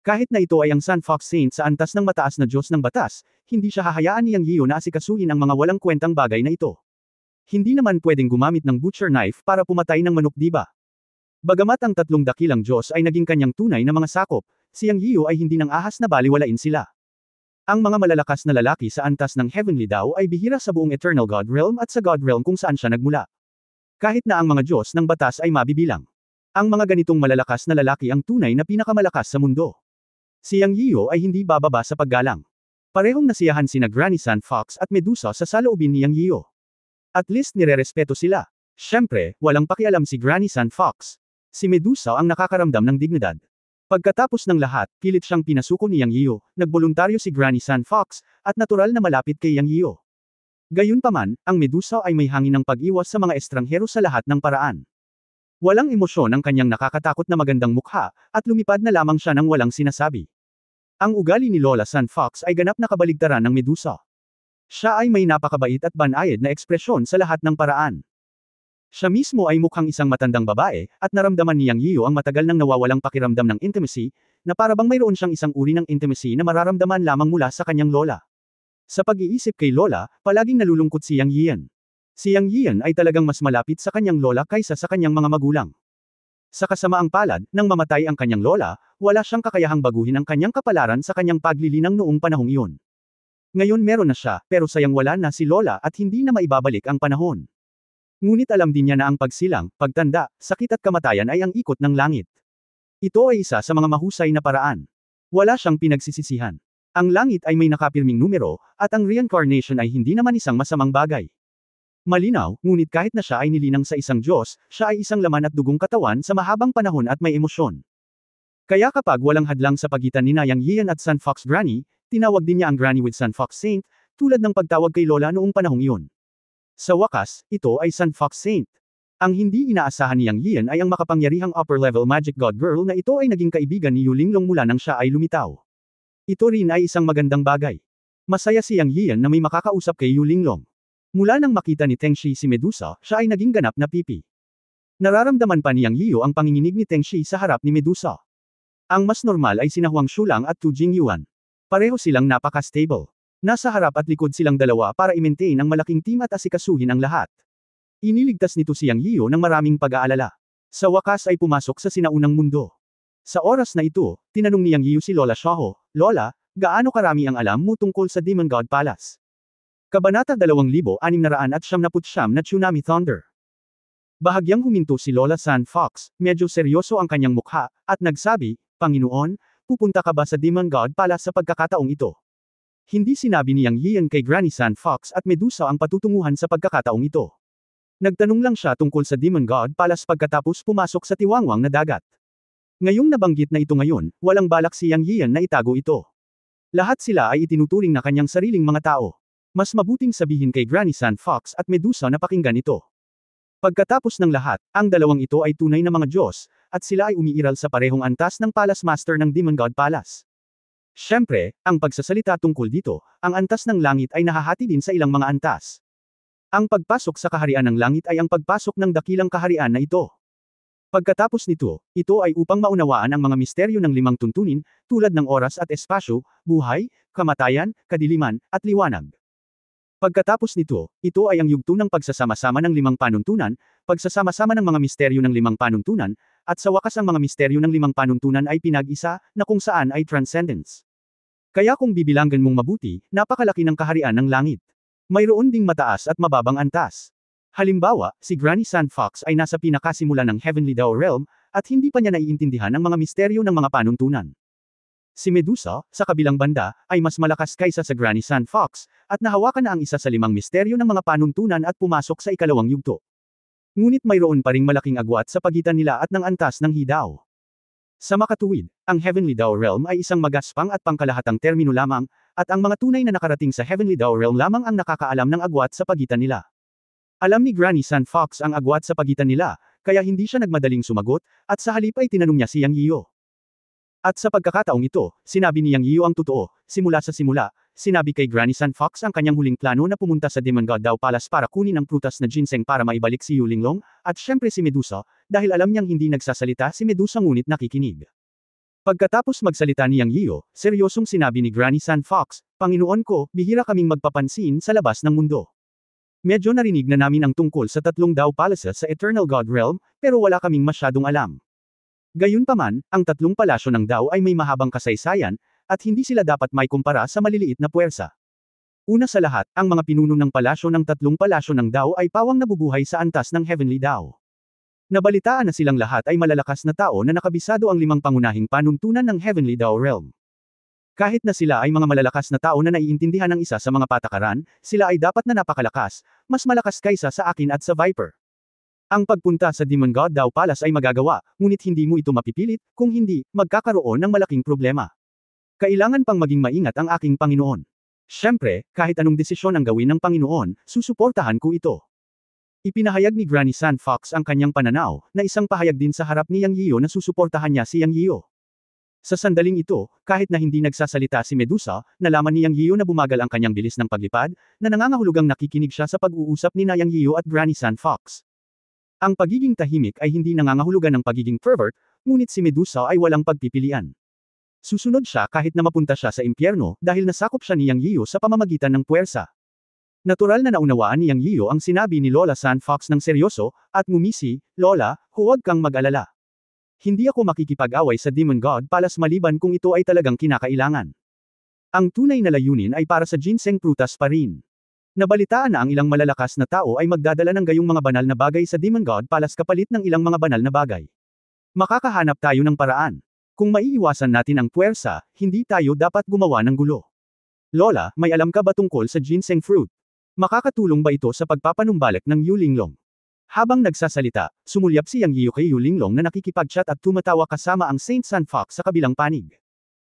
Kahit na ito ay ang Sun Fox Saint sa antas ng mataas na Diyos ng batas, hindi siya hahayaan ni Yang Yiyo na asikasuhin ang mga walang kwentang bagay na ito. Hindi naman pwedeng gumamit ng butcher knife para pumatay ng manok, diba? Bagamat ang tatlong dakilang Diyos ay naging kanyang tunay na mga sakop, si Yang Yiyo ay hindi nang ahas na baliwalain sila. Ang mga malalakas na lalaki sa antas ng Heavenly Dao ay bihira sa buong Eternal God Realm at sa God Realm kung saan siya nagmula. Kahit na ang mga Diyos ng batas ay mabibilang. Ang mga ganitong malalakas na lalaki ang tunay na pinakamalakas sa mundo. Si Yang Yiyo ay hindi bababa sa paggalang. Parehong nasiyahan sina Granny Sun Fox at Medusa sa saloobin ni Yang Yiyo. At least nirerespeto sila. Siyempre, walang pakialam si Granny Sun Fox. Si Medusa ang nakakaramdam ng dignidad. Pagkatapos ng lahat, pilit siyang pinasuko ni Yang Yiyo, nagboluntaryo si Granny Sun Fox, at natural na malapit kay Yang Yiyo. Gayunpaman, ang Medusa ay may hangin ng pag-iwas sa mga estranghero sa lahat ng paraan. Walang emosyon ang kanyang nakakatakot na magandang mukha, at lumipad na lamang siya nang walang sinasabi. Ang ugali ni Lola Sun Fox ay ganap na kabaligtaran ng Medusa. Siya ay may napakabait at banayad na ekspresyon sa lahat ng paraan. Siya mismo ay mukhang isang matandang babae, at naramdaman ni Yang Yiyo ang matagal nang nawawalang pakiramdam ng intimacy, na para bang mayroon siyang isang uri ng intimacy na mararamdaman lamang mula sa kanyang lola. Sa pag-iisip kay Lola, palaging nalulungkot si Yang Yiyan. Si Yang Yiyan ay talagang mas malapit sa kanyang lola kaysa sa kanyang mga magulang. Sa kasamaang palad, nang mamatay ang kanyang lola, wala siyang kakayahang baguhin ang kanyang kapalaran sa kanyang paglilinang noong panahong iyon. Ngayon meron na siya, pero sayang wala na si Lola at hindi na maibabalik ang panahon. Ngunit alam din niya na ang pagsilang, pagtanda, sakit at kamatayan ay ang ikot ng langit. Ito ay isa sa mga mahusay na paraan. Wala siyang pinagsisisihan. Ang langit ay may nakapirming numero, at ang reincarnation ay hindi naman isang masamang bagay. Malinaw, ngunit kahit na siya ay nilinang sa isang Diyos, siya ay isang laman at dugong katawan sa mahabang panahon at may emosyon. Kaya kapag walang hadlang sa pagitan ni Yang Yiyan at Sun Fox Granny, tinawag din niya ang Granny with Sun Fox Saint, tulad ng pagtawag kay Lola noong panahong iyon. Sa wakas, ito ay Sun Fox Saint. Ang hindi inaasahan ni Yang Yiyan ay ang makapangyarihang upper-level magic god girl na ito ay naging kaibigan ni Yu Linglong mula nang siya ay lumitaw. Ito rin ay isang magandang bagay. Masaya si Yang Yiyan na may makakausap kay Yu Linglong. Mula nang makita ni Tengshi si Medusa, siya ay naging ganap na pipi. Nararamdaman pa ni Yang Yiyo ang panginginig ni Tengshi sa harap ni Medusa. Ang mas normal ay sina Huang Shulang at Tu Jingyuan. Pareho silang napaka-stable. Nasa harap at likod silang dalawa para i-maintain ang malaking team at asikasuhin ang lahat. Iniligtas nito si Yang Yiyo ng maraming pag-aalala. Sa wakas ay pumasok sa sinaunang mundo. Sa oras na ito, tinanong ni Yang Yiyo si Lola Xiaoho, Lola, gaano karami ang alam mo tungkol sa Demon God Palace? Kabanata 2699 na Tsunami Thunder. Bahagyang huminto si Lola Sun Fox, medyo seryoso ang kanyang mukha, at nagsabi, Panginoon, pupunta ka ba sa Demon God Palace sa pagkakataong ito? Hindi sinabi ni Yang Yiyan kay Granny Sun Fox at Medusa ang patutunguhan sa pagkakataong ito. Nagtanong lang siya tungkol sa Demon God Palace pagkatapos pumasok sa tiwangwang na dagat. Ngayong nabanggit na ito ngayon, walang balak si Yang Yiyan na itago ito. Lahat sila ay itinuturing na kanyang sariling mga tao. Mas mabuting sabihin kay Granny Sun Fox at Medusa na pakinggan ito. Pagkatapos ng lahat, ang dalawang ito ay tunay na mga Diyos, at sila ay umiiral sa parehong antas ng Palace Master ng Demon God Palace. Siyempre, ang pagsasalita tungkol dito, ang antas ng langit ay nahahati din sa ilang mga antas. Ang pagpasok sa kaharian ng langit ay ang pagpasok ng dakilang kaharian na ito. Pagkatapos nito, ito ay upang maunawaan ang mga misteryo ng limang tuntunin, tulad ng oras at espasyo, buhay, kamatayan, kadiliman, at liwanag. Pagkatapos nito, ito ay ang yugto ng pagsasama-sama ng limang panuntunan, pagsasama-sama ng mga misteryo ng limang panuntunan, at sa wakas ang mga misteryo ng limang panuntunan ay pinag-isa, na kung saan ay transcendence. Kaya kung bibilanggan mong mabuti, napakalaki ng kaharian ng langit. Mayroon ding mataas at mababang antas. Halimbawa, si Granny Sun Fox ay nasa pinakasimula ng Heavenly Dao Realm, at hindi pa niya naiintindihan ang mga misteryo ng mga panuntunan. Si Medusa, sa kabilang banda, ay mas malakas kaysa sa Granny Sand Fox, at nahawakan na ang isa sa 5 misteryo ng mga panuntunan at pumasok sa ikalawang yugto. Ngunit mayroon pa ring malaking agwat sa pagitan nila at ng antas ng Hidao. Sa makatuwid, ang Heavenly Dao Realm ay isang magaspang at pangkalahatang termino lamang, at ang mga tunay na nakarating sa Heavenly Dao Realm lamang ang nakakaalam ng agwat sa pagitan nila. Alam ni Granny Sand Fox ang agwat sa pagitan nila, kaya hindi siya nagmadaling sumagot, at sa halip ay tinanong niya si Yang Yiyo. At sa pagkakataong ito, sinabi ni Yang Yiyo ang totoo. Simula sa simula, sinabi kay Granny Sand Fox ang kanyang huling plano na pumunta sa Demon God Dao Palace para kunin ang prutas na ginseng para maibalik si Yu Linglong, at syempre si Medusa, dahil alam niyang hindi nagsasalita si Medusa ngunit nakikinig. Pagkatapos magsalita ni Yang Yiyo, seryosong sinabi ni Granny Sand Fox, "Panginoon ko, bihira kaming magpapansin sa labas ng mundo. Medyo narinig na namin ang tungkol sa 3 Dao Palaces sa Eternal God Realm, pero wala kaming masyadong alam. Gayunpaman, ang 3 palasyo ng Dao ay may mahabang kasaysayan, at hindi sila dapat may kumpara sa maliliit na puwersa. Una sa lahat, ang mga pinuno ng palasyo ng 3 palasyo ng Dao ay pawang nabubuhay sa antas ng Heavenly Dao. Nabalitaan na silang lahat ay malalakas na tao na nakabisado ang 5 pangunahing panuntunan ng Heavenly Dao Realm. Kahit na sila ay mga malalakas na tao na naiintindihan ng isa sa mga patakaran, sila ay dapat na napakalakas, mas malakas kaysa sa akin at sa Viper. Ang pagpunta sa Demon God Dao Palace ay magagawa, ngunit hindi mo ito mapipilit, kung hindi, magkakaroon ng malaking problema. Kailangan pang maging maingat ang aking Panginoon. Siyempre, kahit anong desisyon ang gawin ng Panginoon, susuportahan ko ito." Ipinahayag ni Granny Sand Fox ang kanyang pananaw, na isang pahayag din sa harap ni Yang Yiyo na susuportahan niya si Yang Yiyo. Sa sandaling ito, kahit na hindi nagsasalita si Medusa, nalaman ni Yang Yiyo na bumagal ang kanyang bilis ng paglipad, na nangangahulugang nakikinig siya sa pag-uusap ni Yang Yiyo at Granny Sand Fox. Ang pagiging tahimik ay hindi nangangahulugan ng pagiging pervert, ngunit si Medusa ay walang pagpipilian. Susunod siya kahit na mapunta siya sa impyerno dahil nasakop siya ni Yang Yiyo sa pamamagitan ng puwersa. Natural na naunawaan ni Yang Yiyo ang sinabi ni Lola Sand Fox ng seryoso, at ngumisi, "Lola, huwag kang mag-alala. Hindi ako makikipag-away sa Demon God Palace maliban kung ito ay talagang kinakailangan. Ang tunay na layunin ay para sa ginseng prutas pa rin." Nabalitaan na ang ilang malalakas na tao ay magdadala ng gayong mga banal na bagay sa Demon God Palace kapalit ng ilang mga banal na bagay. Makakahanap tayo ng paraan. Kung maiiwasan natin ang puwersa, hindi tayo dapat gumawa ng gulo. Lola, may alam ka ba tungkol sa ginseng fruit? Makakatulong ba ito sa pagpapanumbalik ng Yu Linglong? Habang nagsasalita, sumulyap si Yang Yiyo kay Yu Linglong na nakikipag-chat at tumatawa kasama ang Saint Sand Fox sa kabilang panig.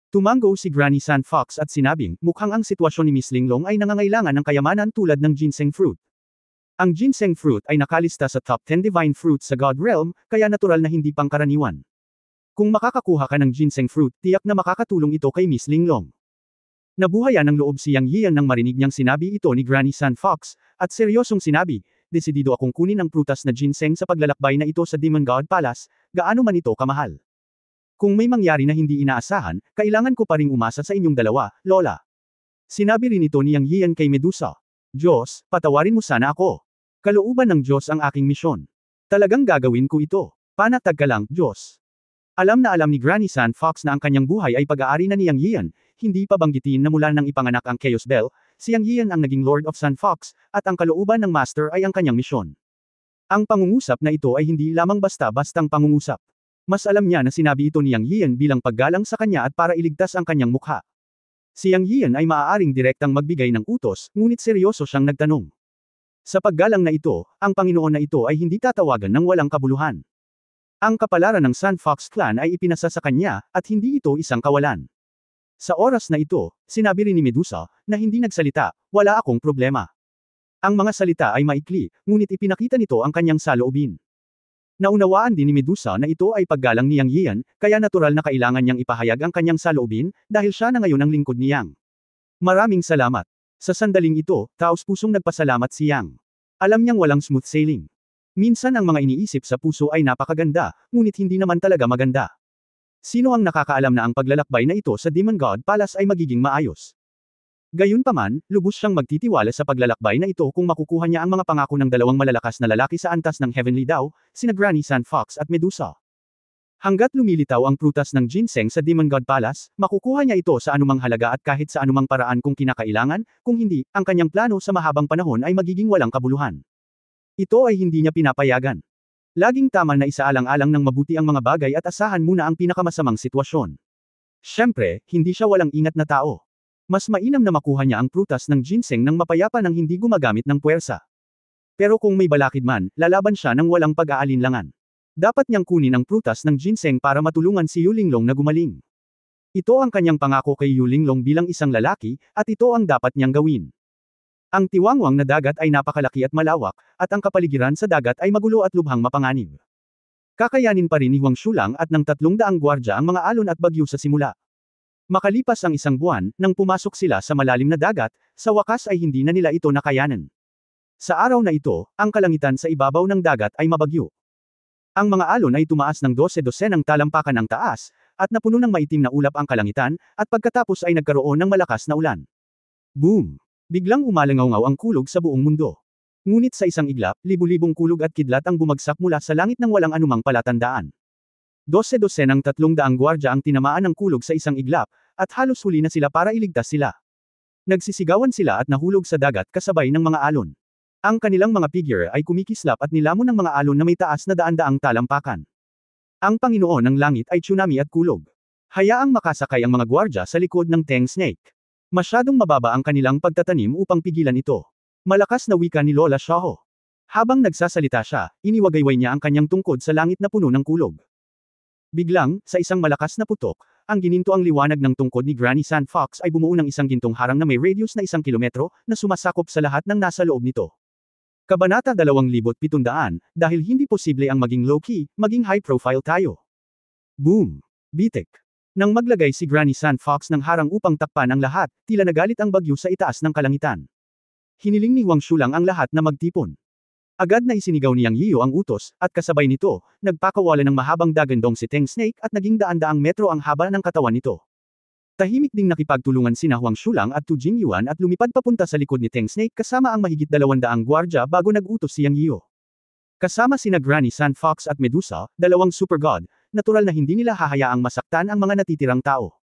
Tumango si Granny Sand Fox at sinabing, mukhang ang sitwasyon ni Miss Linglong ay nangangailangan ng kayamanan tulad ng ginseng fruit. Ang ginseng fruit ay nakalista sa top 10 divine fruits sa God Realm, kaya natural na hindi pangkaraniwan. Kung makakakuha ka ng ginseng fruit, tiyak na makakatulong ito kay Miss Linglong. Nabuhayan ng loob si Yang Yiyan nang marinig niyang sinabi ito ni Granny Sand Fox, at seryosong sinabi, "Desidido akong kunin ang prutas na ginseng sa paglalakbay na ito sa Demon God Palace, gaano man ito kamahal. Kung may mangyari na hindi inaasahan, kailangan ko pa ring umasa sa inyong dalawa, Lola." Sinabi rin ito ni Yang Yiyan kay Medusa, "Diyos, patawarin mo sana ako. Kalooban ng Diyos ang aking misyon. Talagang gagawin ko ito. Panatag ka lang, Diyos." Alam na alam ni Granny Sand Fox na ang kanyang buhay ay pag-aari na ni Yang Yiyan, hindi pa banggitin na mula nang ipanganak ang Chaos Bell, si Yang Yiyan ang naging Lord of Sand Fox, at ang kalooban ng Master ay ang kanyang misyon. Ang pangungusap na ito ay hindi lamang basta-bastang pangungusap. Mas alam niya na sinabi ito ni Yang Yiyan bilang paggalang sa kanya at para iligtas ang kanyang mukha. Si Yang Yiyan ay maaaring direktang magbigay ng utos, ngunit seryoso siyang nagtanong. Sa paggalang na ito, ang Panginoon na ito ay hindi tatawagan ng walang kabuluhan. Ang kapalaran ng Sand Fox Clan ay ipinasa sa kanya, at hindi ito isang kawalan. Sa oras na ito, sinabi rin ni Medusa, na hindi nagsalita, "Wala akong problema." Ang mga salita ay maikli, ngunit ipinakita nito ang kanyang saloobin. Naunawaan din ni Medusa na ito ay paggalang ni Yang Yiyan, kaya natural na kailangan niyang ipahayag ang kanyang saloobin, dahil siya na ngayon ang lingkod ni Yang. "Maraming salamat." Sa sandaling ito, taos-pusong nagpasalamat si Yang. Alam niyang walang smooth sailing. Minsan ang mga iniisip sa puso ay napakaganda, ngunit hindi naman talaga maganda. Sino ang nakakaalam na ang paglalakbay na ito sa Demon God Palace ay magiging maayos? Gayunpaman, lubos siyang magtitiwala sa paglalakbay na ito kung makukuha niya ang mga pangako ng dalawang malalakas na lalaki sa antas ng Heavenly Dao, sina Granny Sand Fox at Medusa. Hanggat lumilitaw ang prutas ng ginseng sa Demon God Palace, makukuha niya ito sa anumang halaga at kahit sa anumang paraan kung kinakailangan, kung hindi, ang kanyang plano sa mahabang panahon ay magiging walang kabuluhan. Ito ay hindi niya pinapayagan. Laging tama na isaalang-alang ng mabuti ang mga bagay at asahan muna ang pinakamasamang sitwasyon. Siyempre, hindi siya walang ingat na tao. Mas mainam na makuha niya ang prutas ng ginseng ng mapayapa nang hindi gumagamit ng puwersa. Pero kung may balakid man, lalaban siya ng walang pag-aalinlangan. Dapat niyang kunin ang prutas ng ginseng para matulungan si Yulinglong na gumaling. Ito ang kanyang pangako kay Yulinglong bilang isang lalaki, at ito ang dapat niyang gawin. Ang tiwangwang na dagat ay napakalaki at malawak, at ang kapaligiran sa dagat ay magulo at lubhang mapanganib. Kakayanin pa rin ni Huang Shulang at ng 300 gwardya ang mga alon at bagyo sa simula. Makalipas ang isang buwan, nang pumasok sila sa malalim na dagat, sa wakas ay hindi na nila ito nakayanan. Sa araw na ito, ang kalangitan sa ibabaw ng dagat ay mabagyo. Ang mga alon ay tumaas ng 12 ng talampakan ang taas, at napuno ng maitim na ulap ang kalangitan, at pagkatapos ay nagkaroon ng malakas na ulan. Boom! Biglang umalangaw-ngaw ang kulog sa buong mundo. Ngunit sa isang iglap, libu-libong kulog at kidlat ang bumagsak mula sa langit ng walang anumang palatandaan. 12 ng 300 gwardya ang tinamaan ng kulog sa isang iglap, at halos huli na sila para iligtas sila. Nagsisigawan sila at nahulog sa dagat kasabay ng mga alon. Ang kanilang mga figure ay kumikislap at nilamon ng mga alon na may taas na daan-daang talampakan. Ang Panginoon ng Langit ay tsunami at kulog. Hayaang makasakay ang mga gwardya sa likod ng Tang Snake. Masyadong mababa ang kanilang pagtatanim upang pigilan ito. Malakas na wika ni Lola Xiaoho. Habang nagsasalita siya, iniwagayway niya ang kanyang tungkod sa langit na puno ng kulog. Biglang, sa isang malakas na putok, ang gininto ang liwanag ng tungkod ni Granny Sandfox ay bumuo ng isang gintong harang na may radius na 1 kilometro, na sumasakop sa lahat ng nasa loob nito. Kabanata 2700, dahil hindi posible ang maging low-key, maging high-profile tayo. Boom! Bitik! Nang maglagay si Granny Sandfox ng harang upang takpan ang lahat, tila nagalit ang bagyo sa itaas ng kalangitan. Hiniling ni Huang Shulang ang lahat na magtipon. Agad na isinigaw ni Yang Yiyo ang utos, at kasabay nito, nagpakawala ng mahabang dagandong si Tang Snake at naging daan-daang metro ang haba ng katawan nito. Tahimik ding nakipagtulungan sina Huang Shulang at Tu Jingyuan at lumipad papunta sa likod ni Tang Snake kasama ang mahigit 200 gwardya bago nag-utos si Yang Yiyo. Kasama sina Granny Sandfox at Medusa, dalawang super god, natural na hindi nila hahayaang masaktan ang mga natitirang tao.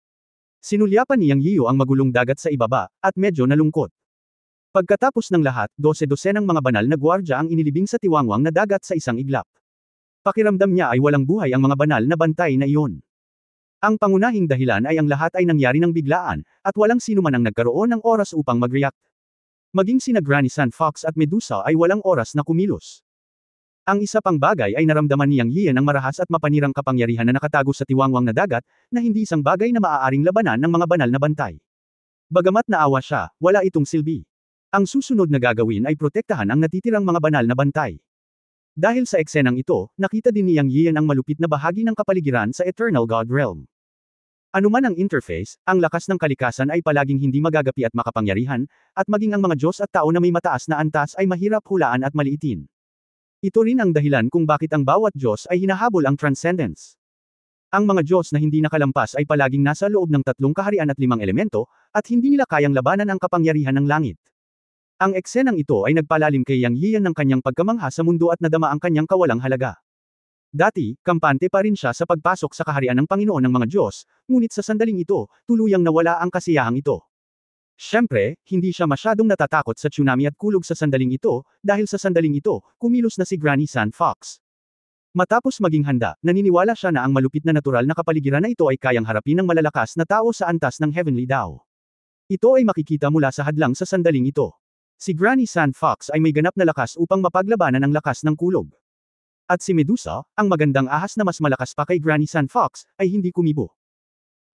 Sinulyapan ni Yang Yiyo ang magulong dagat sa ibaba, at medyo nalungkot. Pagkatapos ng lahat, 12 ng mga banal na gwardya ang inilibing sa tiwangwang na dagat sa isang iglap. Pakiramdam niya ay walang buhay ang mga banal na bantay na iyon. Ang pangunahing dahilan ay ang lahat ay nangyari ng biglaan, at walang sino man ang nagkaroon ng oras upang mag-react. Maging sina Granny Sandfox at Medusa ay walang oras na kumilos. Ang isa pang bagay ay naramdaman ni Yang Yiyan ang marahas at mapanirang kapangyarihan na nakatago sa tiwangwang na dagat, na hindi isang bagay na maaaring labanan ng mga banal na bantay. Bagamat naawa siya, wala itong silbi. Ang susunod na gagawin ay protektahan ang natitirang mga banal na bantay. Dahil sa eksenang ito, nakita din ni Yang Yiyan ang malupit na bahagi ng kapaligiran sa Eternal God Realm. Anuman ang interface, ang lakas ng kalikasan ay palaging hindi magagapi at makapangyarihan, at maging ang mga Diyos at tao na may mataas na antas ay mahirap hulaan at maliitin. Ito rin ang dahilan kung bakit ang bawat Diyos ay hinahabol ang transcendence. Ang mga Diyos na hindi nakalampas ay palaging nasa loob ng 3 kaharian at 5 elemento, at hindi nila kayang labanan ang kapangyarihan ng langit. Ang eksenang ito ay nagpalalim kay Yang Yiyan ng kanyang pagkamangha sa mundo at nadama ang kanyang kawalang halaga. Dati, kampante pa rin siya sa pagpasok sa kaharian ng Panginoon ng mga Diyos, ngunit sa sandaling ito, tuluyang nawala ang kasiyahang ito. Siyempre, hindi siya masyadong natatakot sa tsunami at kulog sa sandaling ito, dahil sa sandaling ito, kumilos na si Granny Sandfox. Matapos maging handa, naniniwala siya na ang malupit na natural na kapaligiran na ito ay kayang harapin ng malalakas na tao sa antas ng Heavenly Dao. Ito ay makikita mula sa hadlang sa sandaling ito. Si Granny Sandfox ay may ganap na lakas upang mapaglabanan ang lakas ng kulog. At si Medusa, ang magandang ahas na mas malakas pa kay Granny Sandfox, ay hindi kumibo.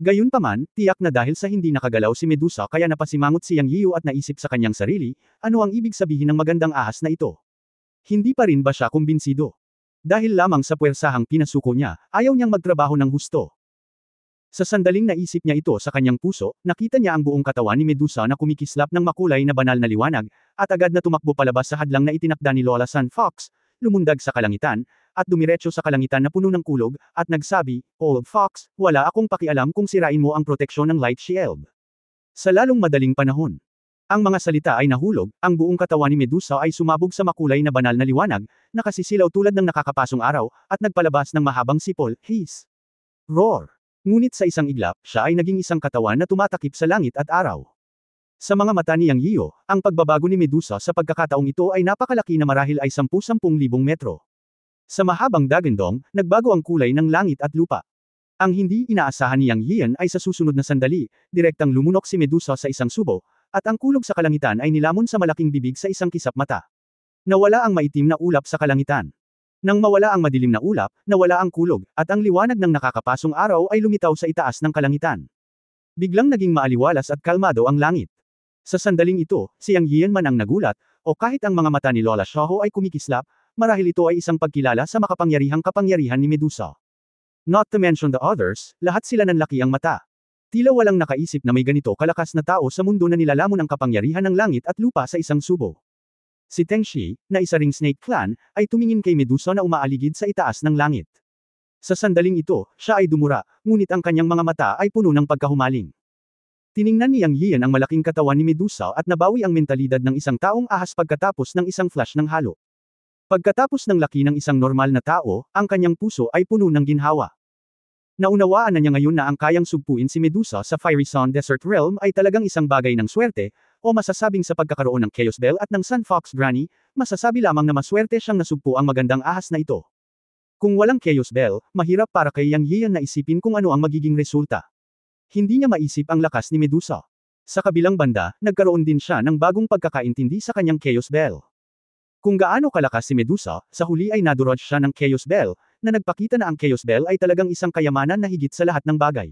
Gayunpaman, tiyak na dahil sa hindi nakagalaw si Medusa kaya napasimangot si Yang Yiyo at naisip sa kanyang sarili, ano ang ibig sabihin ng magandang ahas na ito? Hindi pa rin ba siya kumbinsido? Dahil lamang sa puwersahang pinasuko niya, ayaw niyang magtrabaho ng husto. Sa sandaling naisip niya ito sa kanyang puso, nakita niya ang buong katawan ni Medusa na kumikislap ng makulay na banal na liwanag, at agad na tumakbo palabas sa hadlang na itinakda ni Lola Sandfox, lumundag sa kalangitan, at dumiretso sa kalangitan na puno ng kulog, at nagsabi, "Old Fox, wala akong pakialam kung sirain mo ang proteksyon ng Light Shield." Sa lalong madaling panahon, ang mga salita ay nahulog, ang buong katawan ni Medusa ay sumabog sa makulay na banal na liwanag, nakasisilaw tulad ng nakakapasong araw, at nagpalabas ng mahabang sipol, hiss, roar. Ngunit sa isang iglap, siya ay naging isang katawan na tumatakip sa langit at araw. Sa mga mata ni Yang Yiyo, ang pagbabago ni Medusa sa pagkakataong ito ay napakalaki na marahil ay 10,000 metro. Sa mahabang dagandong, nagbago ang kulay ng langit at lupa. Ang hindi inaasahan ni Yang Yian ay sa susunod na sandali, direktang lumunok si Medusa sa isang subo, at ang kulog sa kalangitan ay nilamon sa malaking bibig sa isang kisap mata. Nawala ang maitim na ulap sa kalangitan. Nang mawala ang madilim na ulap, nawala ang kulog, at ang liwanag ng nakakapasong araw ay lumitaw sa itaas ng kalangitan. Biglang naging maaliwalas at kalmado ang langit. Sa sandaling ito, si Yang Yian man ang nagulat, o kahit ang mga mata ni Lola Xiaohu ay kumikislap, marahil ito ay isang pagkilala sa makapangyarihang kapangyarihan ni Medusa. Not to mention the others, lahat sila nanlaki ang mata. Tila walang nakaisip na may ganito kalakas na tao sa mundo na nilalamon ang kapangyarihan ng langit at lupa sa isang subo. Si Teng Shi, na isa ring Snake Clan, ay tumingin kay Medusa na umaaligid sa itaas ng langit. Sa sandaling ito, siya ay dumura, ngunit ang kanyang mga mata ay puno ng pagkahumaling. Tiningnan ni Yang Yian ang malaking katawan ni Medusa at nabawi ang mentalidad ng isang taong ahas pagkatapos ng isang flash ng halo. Pagkatapos ng laki ng isang normal na tao, ang kanyang puso ay puno ng ginhawa. Naunawaan na niya ngayon na ang kayang sugpuin si Medusa sa Fiery Sun Desert Realm ay talagang isang bagay ng swerte, o masasabing sa pagkakaroon ng Chaos Bell at ng Sun Fox Granny, masasabi lamang na maswerte siyang nasugpo ang magandang ahas na ito. Kung walang Chaos Bell, mahirap para kay Yang Yian na isipin kung ano ang magiging resulta. Hindi niya maisip ang lakas ni Medusa. Sa kabilang banda, nagkaroon din siya ng bagong pagkakaintindi sa kanyang Chaos Bell. Kung gaano kalakas si Medusa, sa huli ay nadurog siya ng Chaos Bell, na nagpakita na ang Chaos Bell ay talagang isang kayamanan na higit sa lahat ng bagay.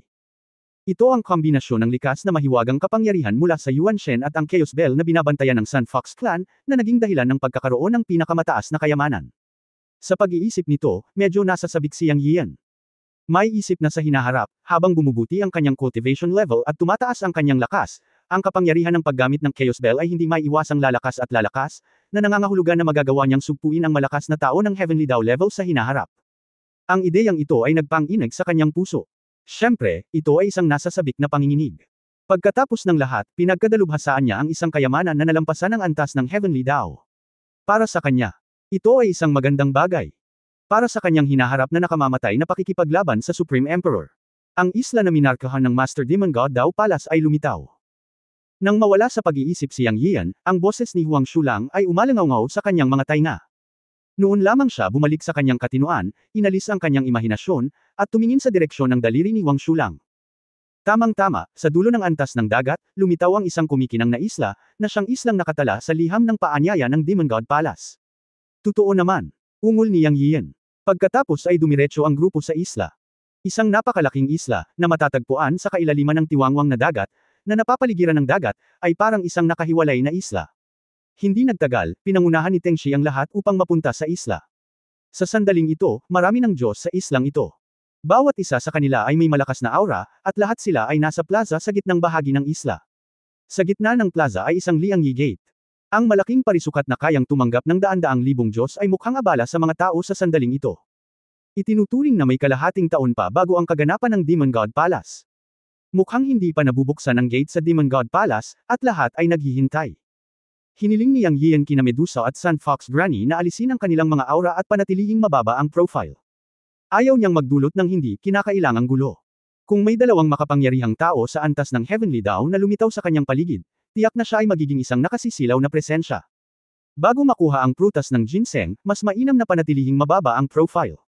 Ito ang kombinasyon ng likas na mahiwagang kapangyarihan mula sa Yuan Shen at ang Chaos Bell na binabantayan ng Sun Fox Clan, na naging dahilan ng pagkakaroon ng pinakamataas na kayamanan. Sa pag-iisip nito, medyo nasasabik si Yang Yian. May isip na sa hinaharap, habang bumubuti ang kanyang cultivation level at tumataas ang kanyang lakas, ang kapangyarihan ng paggamit ng Chaos Bell ay hindi maiiwasang lalakas at lalakas, na nangangahulugan na magagawa niyang sugpuin ang malakas na tao ng Heavenly Dao level sa hinaharap. Ang ideyang ito ay nagpang-inig sa kanyang puso. Siyempre, ito ay isang nasasabik na panginginig. Pagkatapos ng lahat, pinagkadalubhasaan niya ang isang kayamanan na nalampasan ang antas ng Heavenly Dao. Para sa kanya, ito ay isang magandang bagay. Para sa kanyang hinaharap na nakamamatay na pakikipaglaban sa Supreme Emperor. Ang isla na minarkahan ng Master Demon God Dao Palace ay lumitaw. Nang mawala sa pag-iisip si Yang Yian, ang boses ni Huang Shulang ay umalangaw sa kanyang mga tainga. Noon lamang siya bumalik sa kanyang katinuan, inalis ang kanyang imahinasyon, at tumingin sa direksyon ng daliri ni Huang Shulang. Tamang-tama, sa dulo ng antas ng dagat, lumitaw ang isang kumikinang na isla, na siyang islang nakatala sa liham ng paanyaya ng Demon God Palace. Totoo naman, ungol ni Yang Yian. Pagkatapos ay dumiretso ang grupo sa isla. Isang napakalaking isla, na matatagpuan sa kailaliman ng tiwangwang na dagat, na napapaligiran ng dagat, ay parang isang nakahiwalay na isla. Hindi nagtagal, pinangunahan ni Teng Shi ang lahat upang mapunta sa isla. Sa sandaling ito, marami ng Diyos sa islang ito. Bawat isa sa kanila ay may malakas na aura, at lahat sila ay nasa plaza sa gitnang bahagi ng isla. Sa gitna ng plaza ay isang Liangyi Gate. Ang malaking parisukat na kayang tumanggap ng daan-daang libong Diyos ay mukhang abala sa mga tao sa sandaling ito. Itinuturing na may kalahating taon pa bago ang kaganapan ng Demon God Palace. Mukhang hindi pa nabubuksan ang gate sa Demon God Palace, at lahat ay naghihintay. Hiniling ni Yang Yian kina Medusa at Sun Fox Granny na alisin ang kanilang mga aura at panatilihing mababa ang profile. Ayaw niyang magdulot ng hindi kinakailangang gulo. Kung may dalawang makapangyarihang tao sa antas ng Heavenly Dao na lumitaw sa kanyang paligid, tiyak na siya ay magiging isang nakasisilaw na presensya. Bago makuha ang prutas ng ginseng, mas mainam na panatilihing mababa ang profile.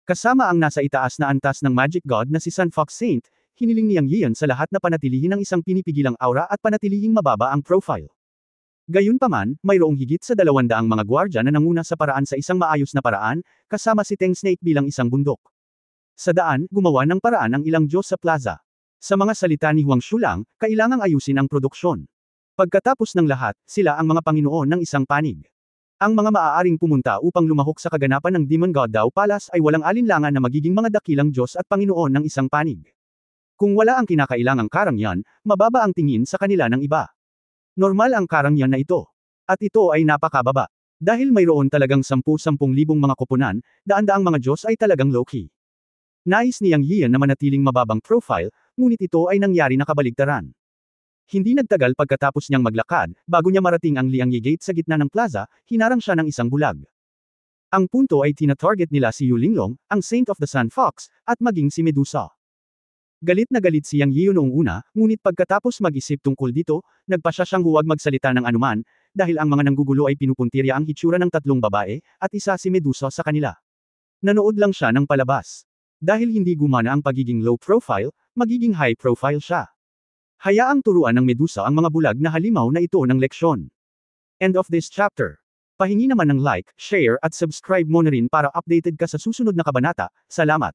Kasama ang nasa itaas na antas ng Magic God na si Sun Fox Saint, hiniling ni Yang Yian sa lahat na panatilihin ang isang pinipigilang aura at panatilihing mababa ang profile. Gayunpaman, mayroong higit sa 200 mga gwardya na nanguna sa paraan sa isang maayos na paraan, kasama si Teng Snake bilang isang bundok. Sa daan, gumawa ng paraan ang ilang Diyos sa plaza. Sa mga salita ni Huang Shulang, kailangang ayusin ang produksyon. Pagkatapos ng lahat, sila ang mga Panginoon ng isang panig. Ang mga maaaring pumunta upang lumahok sa kaganapan ng Demon God Dao Palace ay walang alinlangan na magiging mga dakilang Diyos at Panginoon ng isang panig. Kung wala ang kinakailangang karangyan, mababa ang tingin sa kanila ng iba. Normal ang karangyan na ito. At ito ay napakababa. Dahil mayroon talagang 10,000 mga koponan, daan-daang mga Diyos ay talagang low-key. Nais ni Yang Yian na manatiling mababang profile, ngunit ito ay nangyari na kabaligtaran. Hindi nagtagal pagkatapos niyang maglakad, bago niya marating ang Liangyi Gate sa gitna ng plaza, hinarang siya ng isang bulag. Ang punto ay tina-target nila si Yu Linglong, ang Saint of the Sun Fox, at maging si Medusa. Galit na galit si Yang Yian noong una, ngunit pagkatapos mag-isip tungkol dito, nagpasya siyang huwag magsalita ng anuman, dahil ang mga nanggugulo ay pinupuntirya ang hitsura ng 3 babae, at isa si Medusa sa kanila. Nanood lang siya ng palabas. Dahil hindi gumana ang pagiging low profile, magiging high profile siya. Hayaang turuan ng Medusa ang mga bulag na halimaw na ito ng leksyon. End of this chapter. Pahingi naman ng like, share at subscribe mo na rin para updated ka sa susunod na kabanata. Salamat.